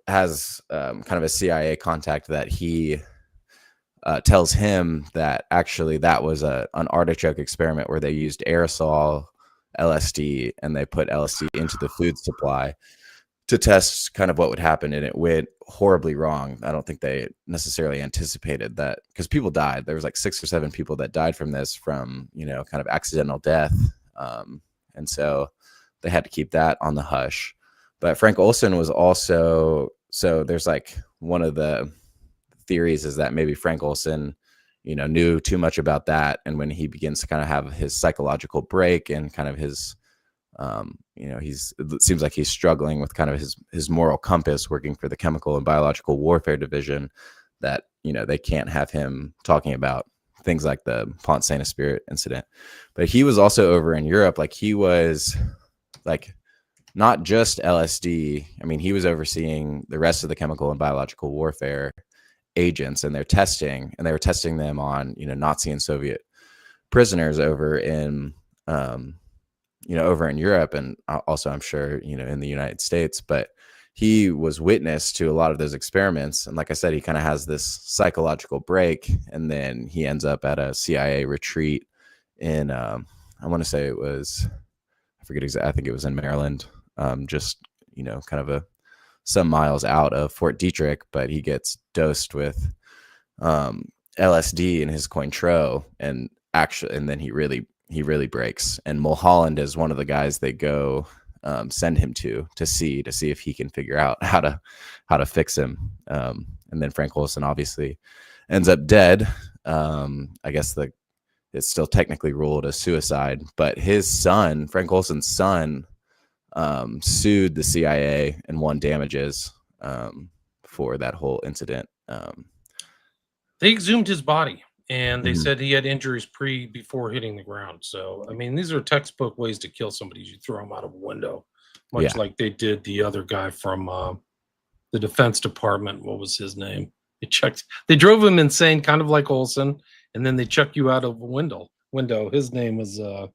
has kind of a CIA contact that he tells him that actually that was an artichoke experiment where they used aerosol LSD, and they put LSD into the food supply to test kind of what would happen, and it went horribly wrong. I don't think they necessarily anticipated that, because people died. There was 6 or 7 people that died from this, from kind of accidental death, and so they had to keep that on the hush. But Frank Olson was also, so there's one of the theories is that maybe Frank Olson knew too much about that, and when he begins to kind of have his psychological break and kind of his it seems like he's struggling with kind of his moral compass, working for the Chemical and Biological Warfare Division, that they can't have him talking about things like the Pont Saint-Esprit incident. But he was also over in Europe. He was not just LSD. I mean, he was overseeing the rest of the chemical and biological warfare agents, and they were testing them on Nazi and Soviet prisoners over in over in Europe, and also I'm sure in the United States. But he was witness to a lot of those experiments, and like I said, he kind of has this psychological break, and then he ends up at a CIA retreat in I want to say it was, I forget exactly, I think it was in Maryland, just kind of a some miles out of Fort Detrick, but he gets dosed with LSD in his Cointreau, and then he really breaks. And Mulholland is one of the guys they go send him to see if he can figure out how to fix him. And then Frank Olson obviously ends up dead. I guess it's still technically ruled as suicide, but his son, Frank Olson's son, sued the CIA and won damages for that whole incident. They exhumed his body, and they Mhm. said he had injuries before hitting the ground. So, I mean, these are textbook ways to kill somebody. You throw them out of a window, much Yeah. like they did the other guy from the Defense Department. What was his name? They drove him insane, kind of like Olson, and then they chuck you out of a window. His name was it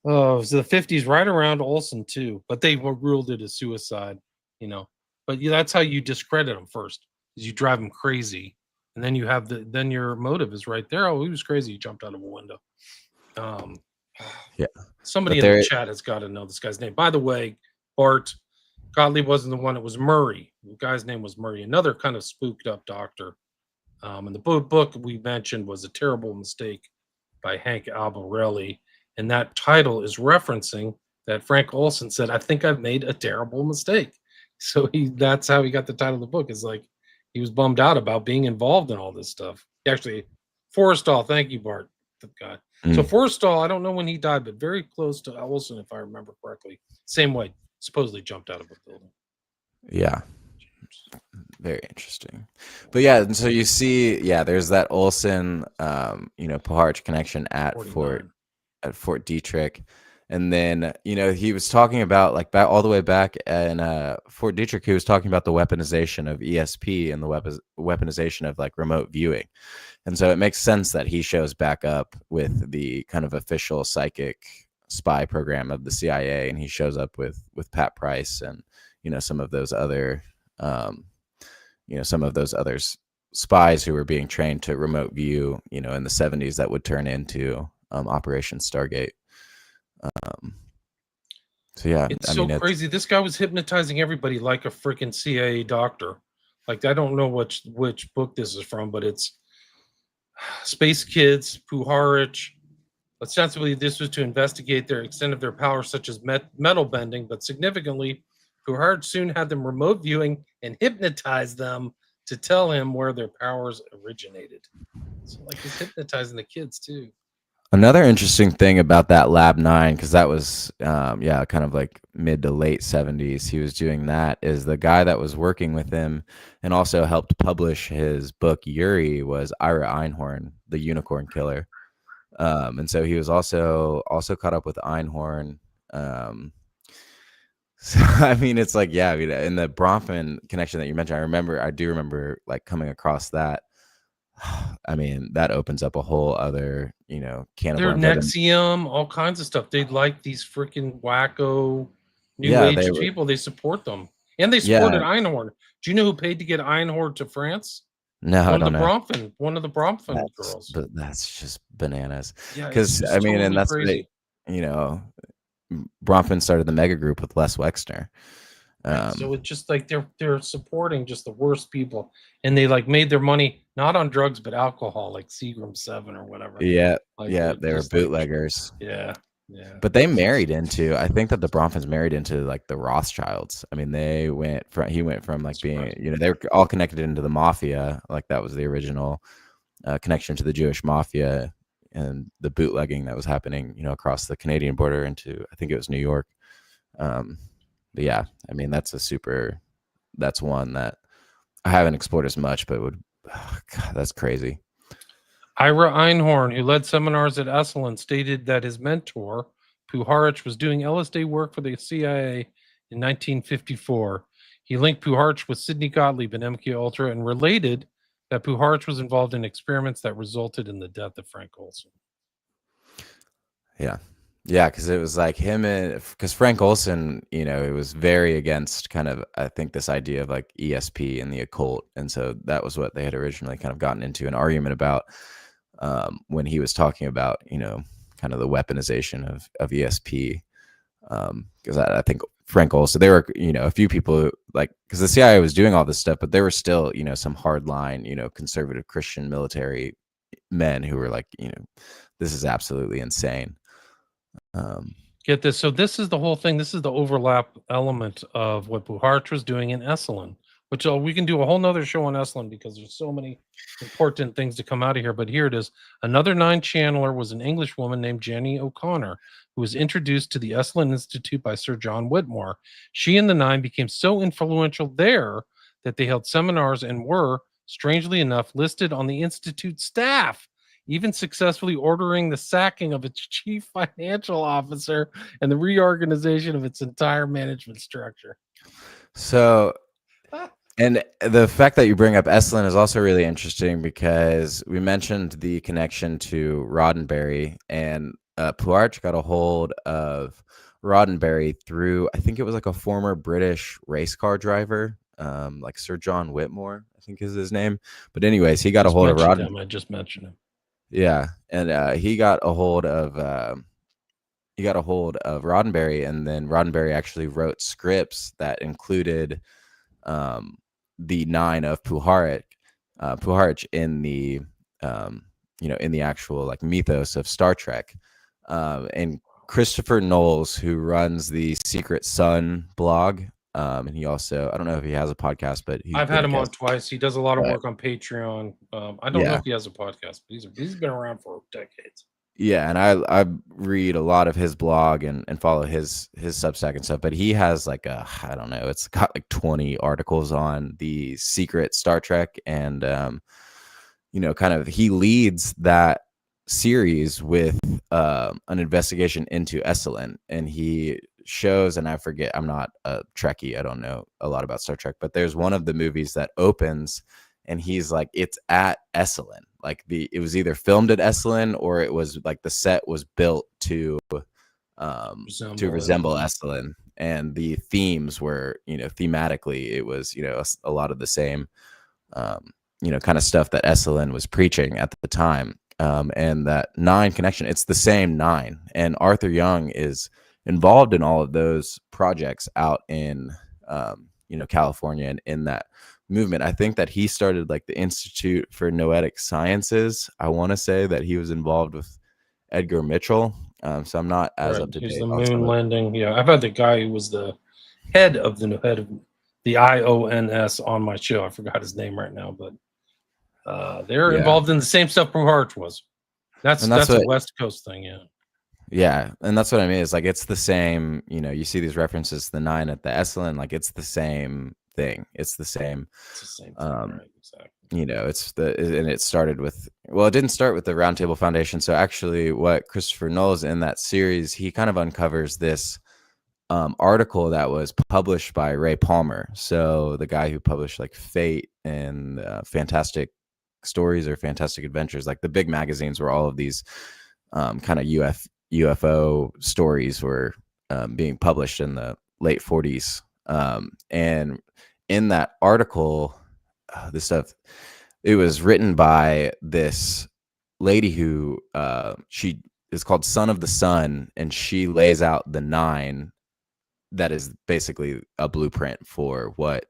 was the 50s, right around Olson too. But they ruled it as suicide, you know. But yeah, that's how you discredit him first, is you drive him crazy, and then you have then your motive is right there. Oh, he was crazy. He jumped out of a window. Um, Yeah. Somebody But in the there, chat has got to know this guy's name. By the way, Bart, Gottlieb wasn't the one. It was Murray. The guy's name was Murray. Another kind of spooked up doctor. And the book we mentioned was A Terrible Mistake by Hank Albarelli. And that title is referencing that Frank Olson said, I think I've made a terrible mistake. So that's how he got the title of the book. Is like he was bummed out about being involved in all this stuff. Actually, Forrestal, thank you, Bart, the guy. So Forrestal, I don't know when he died, but very close to Olson, if I remember correctly. Same way, supposedly jumped out of a building. yeah, very interesting. But yeah, and so you see, there's that Olson, Puharich connection at 49. Fort Detrick. And then, he was talking about like back all the way back in Fort Detrick, he was talking about the weaponization of ESP and the weaponization of like remote viewing. And so it makes sense that he shows back up with the kind of official psychic spy program of the CIA, and he shows up with Pat Price and some of those other spies who were being trained to remote view in the 70s that would turn into Operation Stargate. So yeah, It's crazy. This guy was hypnotizing everybody like a freaking CIA doctor. Like, I don't know which book this is from, but it's Space Kids, Puharich. Ostensibly, this was to investigate their extent of their power, such as metal bending, but significantly, Puharich soon had them remote viewing and hypnotize them to tell him where their powers originated. So, like, he's hypnotizing the kids too. Another interesting thing about that Lab 9, because that was, kind of like mid to late 70s, he was doing that, is the guy that was working with him and also helped publish his book, Yuri, was Ira Einhorn, the unicorn killer. And so he was also caught up with Einhorn. So, I mean, it's like, in the Bronfman connection that you mentioned, I do remember like coming across that. I mean, that opens up a whole other, can of worms. Nexium, all kinds of stuff. They like these freaking wacko new age people. They support them. And they supported Einhorn. Do you know who paid to get Einhorn to France? No, I don't know. One of the Bronfman girls. But that's just bananas. Yeah, because I mean, totally and that's crazy. Bronfman started the mega group with Les Wexner. So it's just like they're supporting just the worst people, and they like made their money not on drugs but alcohol, like Seagram 7 or whatever. Yeah, like, they were bootleggers. Yeah. But they married into. I think that the Bronfmans married into like the Rothschilds. I mean, he went from like being, they were all connected into the mafia. Like that was the original connection to the Jewish mafia and the bootlegging that was happening, across the Canadian border into, I think it was New York. But yeah, I mean, that's one that I haven't explored as much, but that's crazy. Ira Einhorn, who led seminars at Esalen, stated that his mentor, Puharich, was doing LSD work for the CIA in 1954. He linked Puharich with Sidney Gottlieb and MKUltra and related that Puharich was involved in experiments that resulted in the death of Frank Olson. Yeah, because it was like him because Frank Olson, it was very against kind of, I think, this idea of like ESP and the occult. And so that was what they had originally kind of gotten into an argument about when he was talking about, kind of the weaponization of ESP. Because I think Frankel. So there were, a few people like, because the CIA was doing all this stuff, but there were still, some hardline, conservative Christian military men who were like, this is absolutely insane. Get this. So this is the whole thing. This is the overlap element of what Puharich was doing in Esalen, which we can do a whole nother show on Esalen because there's so many important things to come out of here. But here it is. Another 9 channeler was an English woman named Jenny O'Connor, who was introduced to the Esalen Institute by Sir John Whitmore. She and the 9 became so influential there that they held seminars and were, strangely enough, listed on the Institute staff, even successfully ordering the sacking of its chief financial officer and the reorganization of its entire management structure. So, and the fact that you bring up Esalen is also really interesting because we mentioned the connection to Roddenberry, and Puharich got a hold of Roddenberry through, I think it was like a former British race car driver, like Sir John Whitmore, I think is his name. But anyways, he got a hold of Roddenberry. I just mentioned him. Yeah, and he got a hold of Roddenberry, and then Roddenberry actually wrote scripts that included the 9 of Puharich in the in the actual like mythos of Star Trek. And Christopher Knowles, who runs the Secret Sun blog, and he also, I don't know if he has a podcast, but I've had him on twice. He does a lot of work on Patreon. I don't know if he has a podcast, but he's been around for decades. Yeah, and I read a lot of his blog and follow his Substack and stuff, but he has like I don't know, it's got like 20 articles on the secret Star Trek, and kind of he leads that series with an investigation into Esalen, and he shows, and I forget, I'm not a Trekkie, I don't know a lot about Star Trek, but there's one of the movies that opens and he's like, it's at Esalen. Like it was either filmed at Esalen or it was like the set was built to resemble Esalen, and the themes were, thematically it was, a lot of the same, kind of stuff that Esalen was preaching at the time. And that 9 connection, it's the same 9, and Arthur Young is involved in all of those projects out in California and in that movement. I think that he started like the Institute for Noetic Sciences. I want to say that he was involved with Edgar Mitchell. So I'm not as up to date. He's the moon landing. Yeah, I've had the guy who was the head of the IONS on my show. I forgot his name right now, but they're involved in the same stuff Puharich was. That's a West Coast thing, yeah. Yeah, and that's what I mean. It's like it's the same. You see these references to the 9 at the Esalen, like it's the same thing. It's the same. It's the same thing, right? Exactly. And it started with, well, it didn't start with the Roundtable Foundation. So actually, what Christopher Knowles in that series, he kind of uncovers this article that was published by Ray Palmer. So the guy who published like Fate and Fantastic Stories or Fantastic Adventures, like the big magazines where all of these kind of UFO stories were being published in the late 40s. And in that article, it was written by this lady who she is called Son of the Sun, and she lays out the 9 that is basically a blueprint for what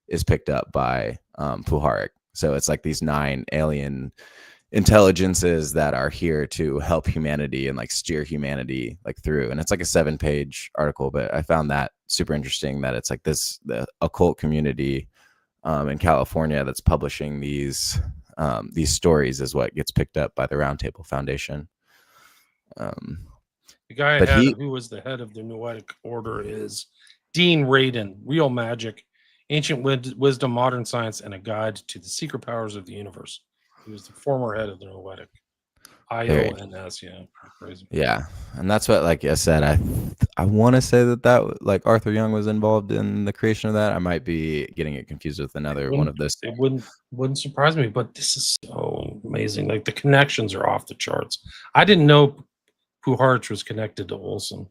is picked up by Puharich. So it's like these 9 alien intelligences that are here to help humanity and like steer humanity like through. And it's like a 7-page article, but I found that super interesting that it's like the occult community in California that's publishing these stories is what gets picked up by the Roundtable Foundation. The guy who was the head of the Noetic Order is Dean Radin. Real Magic, Ancient Wisdom, Modern Science, and a Guide to the Secret Powers of the Universe. He was the former head of the Noetic IONS. Yeah, crazy. Yeah, and that's what, like I said, I want to say that like Arthur Young was involved in the creation of that. I might be getting it confused with another one of those. It wouldn't surprise me, but this is so amazing. Like the connections are off the charts. I didn't know Puharich was connected to Olson.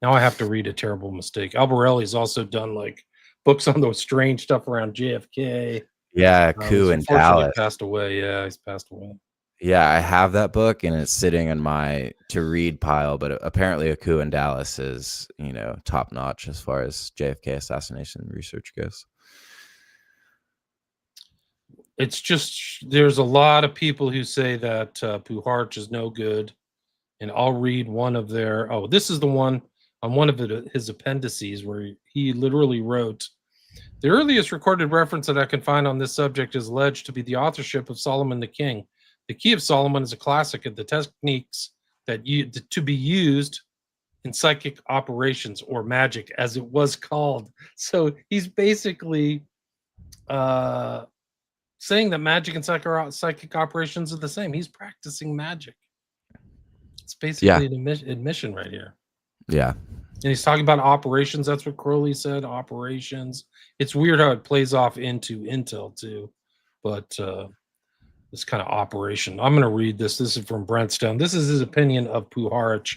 Now I have to read A Terrible Mistake. Albarelli's also done like books on those strange stuff around JFK. Yeah, coup in Dallas. Passed away. Yeah, he's passed away. Yeah, I have that book and it's sitting in my read pile, but apparently a coup in Dallas is, top notch as far as JFK assassination research goes. It's just there's a lot of people who say that Puharich is no good, and I'll read one of their. Oh, this is the one on one of his appendices where he literally wrote, "The earliest recorded reference that I can find on this subject is alleged to be the authorship of Solomon the King. The Key of Solomon is a classic of the techniques to be used in psychic operations, or magic, as it was called." So he's basically saying that magic and psychic operations are the same. He's practicing magic. It's basically an admission right here. Yeah. And he's talking about operations. That's what Crowley said, operations. It's weird how it plays off into Intel too. But this kind of operation. I'm going to read this. This is from Brentstone. This is his opinion of Puharich.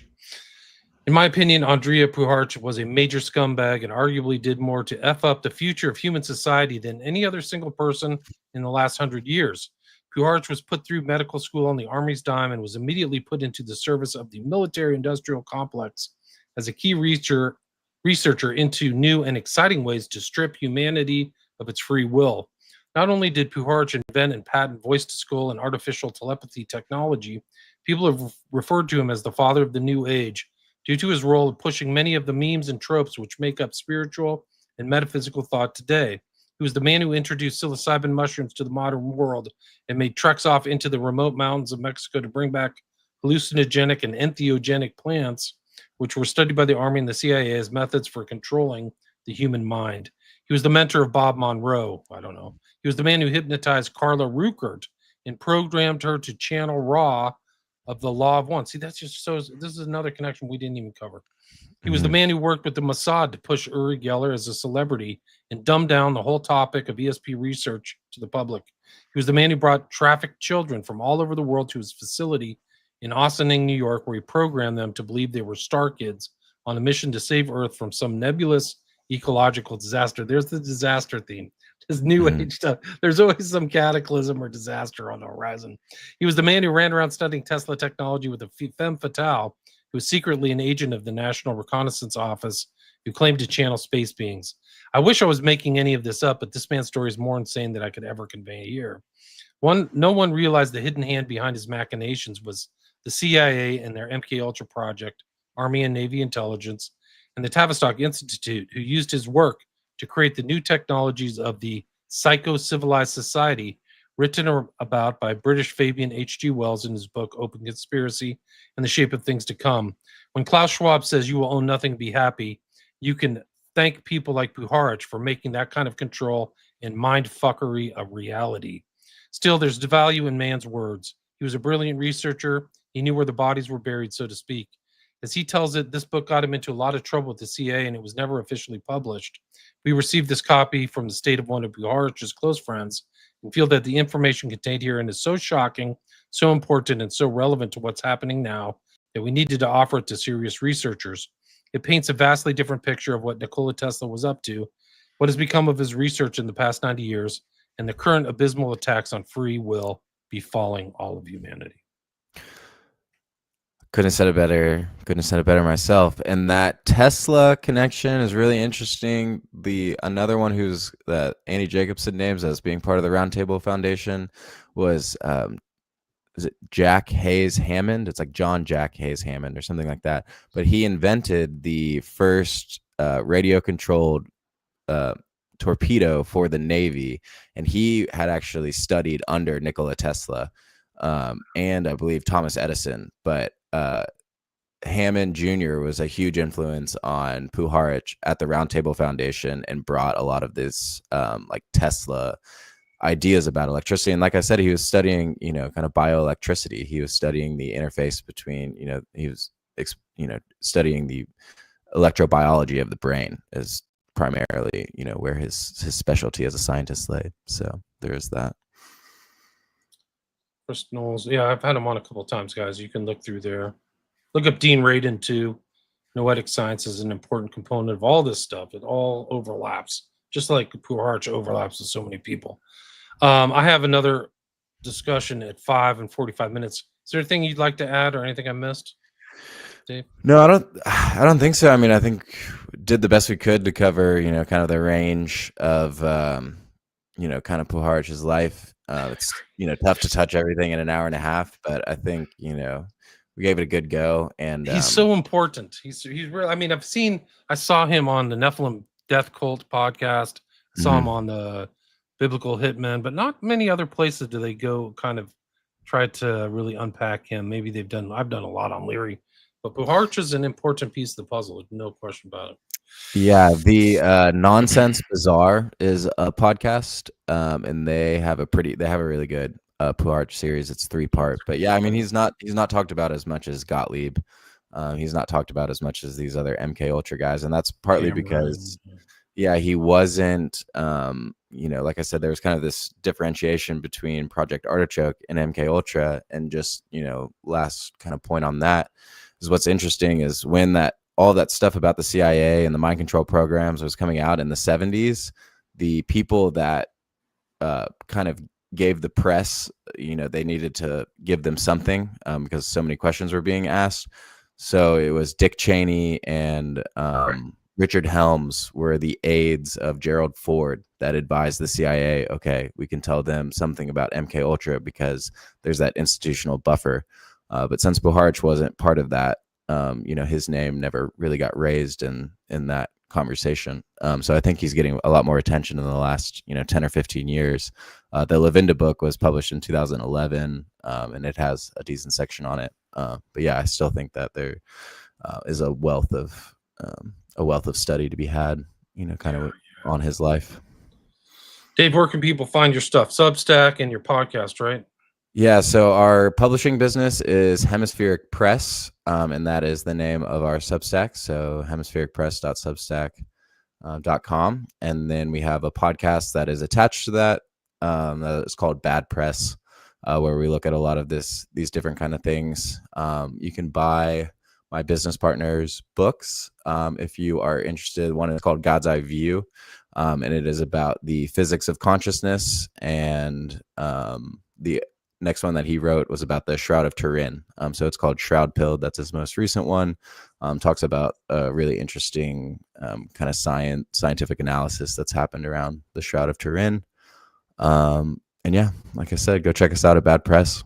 In my opinion, Andrija Puharich was a major scumbag and arguably did more to F up the future of human society than any other single person in the last 100 years. Puharich was put through medical school on the Army's dime and was immediately put into the service of the military-industrial complex as a key researcher into new and exciting ways to strip humanity of its free will. Not only did Puharich invent and patent voice-to-skull and artificial telepathy technology, people have referred to him as the father of the new age, due to his role of pushing many of the memes and tropes which make up spiritual and metaphysical thought today. He was the man who introduced psilocybin mushrooms to the modern world and made treks off into the remote mountains of Mexico to bring back hallucinogenic and entheogenic plants, which were studied by the Army and the CIA as methods for controlling the human mind. He was the mentor of Bob Monroe. I don't know. He was the man who hypnotized Carla Ruckert and programmed her to channel Ra of the Law of One. See, that's just so. This is another connection we didn't even cover. He was the man who worked with the Mossad to push Uri Geller as a celebrity and dumb down the whole topic of ESP research to the public. He was the man who brought trafficked children from all over the world to his facility in Ossining, New York, where he programmed them to believe they were star kids on a mission to save Earth from some nebulous ecological disaster. There's the disaster theme. His new age stuff. There's always some cataclysm or disaster on the horizon. He was the man who ran around studying Tesla technology with a femme fatale, who was secretly an agent of the National Reconnaissance Office, who claimed to channel space beings. I wish I was making any of this up, but this man's story is more insane than I could ever convey here. No one realized the hidden hand behind his machinations was the CIA and their MK Ultra project, Army and Navy intelligence, and the Tavistock Institute, who used his work to create the new technologies of the psycho-civilized society written about by British Fabian H.G. Wells in his book Open Conspiracy and the Shape of Things to Come. When Klaus Schwab says you will own nothing to be happy, you can thank people like Puharich for making that kind of control and mindfuckery a reality. Still, there's value in man's words. He was a brilliant researcher. He knew where the bodies were buried, so to speak. As he tells it, this book got him into a lot of trouble with the CIA, and it was never officially published. We received this copy from the state of one of Puharich's close friends and feel that the information contained herein is so shocking, so important, and so relevant to what's happening now that we needed to offer it to serious researchers. It paints a vastly different picture of what Nikola Tesla was up to, what has become of his research in the past 90 years, and the current abysmal attacks on free will befalling all of humanity. Couldn't have said it better myself. And that Tesla connection is really interesting. The another one who's that Andy Jacobson names as being part of the Roundtable Foundation was is it Jack Hayes Hammond? It's like John Jack Hayes Hammond or something like that. But he invented the first radio controlled torpedo for the Navy, and he had actually studied under Nikola Tesla and I believe Thomas Edison, but Hammond Jr. was a huge influence on Puharich at the Roundtable Foundation and brought a lot of this like Tesla ideas about electricity. And like I said, he was studying, kind of bioelectricity. He was studying the interface between, he was, studying the electrobiology of the brain is primarily, where his specialty as a scientist lay. So there's that. Chris Knowles. Yeah, I've had him on a couple of times, guys. You can look through there. Look up Dean Radin, too. Noetic science is an important component of all this stuff. It all overlaps, just like Puharich overlaps with so many people. I have another discussion at 5 and 45 minutes. Is there anything you'd like to add or anything I missed? Dave? No, I don't think so. I mean, I think did the best we could to cover, kind of the range of, kind of Puharich's life. It's, tough to touch everything in an hour and a half, but I think, we gave it a good go. And He's so important. He's really. I mean, I saw him on the Nephilim Death Cult podcast. I saw him mhm. on the Biblical Hitman, but not many other places do they go. Kind of try to really unpack him. Maybe they've done. I've done a lot on Leary, but Puharich is an important piece of the puzzle. No question about it. Yeah, the Nonsense Bazaar is a podcast, and they have a really good Puharich series. It's 3-part, but yeah, I mean he's not talked about as much as Gottlieb. He's not talked about as much as these other MK Ultra guys, and that's partly because he wasn't. Like I said, there was kind of this differentiation between Project Artichoke and MK Ultra, and just last kind of point on that is what's interesting is when all that stuff about the CIA and the mind control programs was coming out in the 70s, the people that kind of gave the press, they needed to give them something because so many questions were being asked. So it was Dick Cheney and Richard Helms were the aides of Gerald Ford that advised the CIA, okay, we can tell them something about MK Ultra because there's that institutional buffer. But since Puharich wasn't part of that, his name never really got raised in that conversation. So I think he's getting a lot more attention in the last 10 or 15 years. The Lavinda book was published in 2011, and it has a decent section on it. But yeah, I still think that there is a wealth of study to be had, kind of on his life. Dave, where can people find your stuff? Substack and your podcast, right? Yeah, so our publishing business is Hemispheric Press, and that is the name of our Substack. So hemisphericpress.substack.com. And then we have a podcast that is attached to that. It's called Bad Press, where we look at a lot of these different kind of things. You can buy my business partner's books if you are interested. One is called God's Eye View, and it is about the physics of consciousness, and the next one that he wrote was about the Shroud of Turin. So it's called Shroud Pilled. That's his most recent one. Talks about a really interesting kind of scientific analysis that's happened around the Shroud of Turin. And yeah, like I said, go check us out at Bad Press.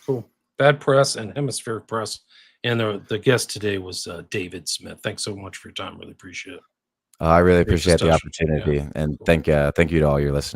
Cool. Bad Press and Hemispheric Press. And the guest today was David Smith. Thanks so much for your time. Really appreciate it. I really appreciate the opportunity. And thank you to all your listeners.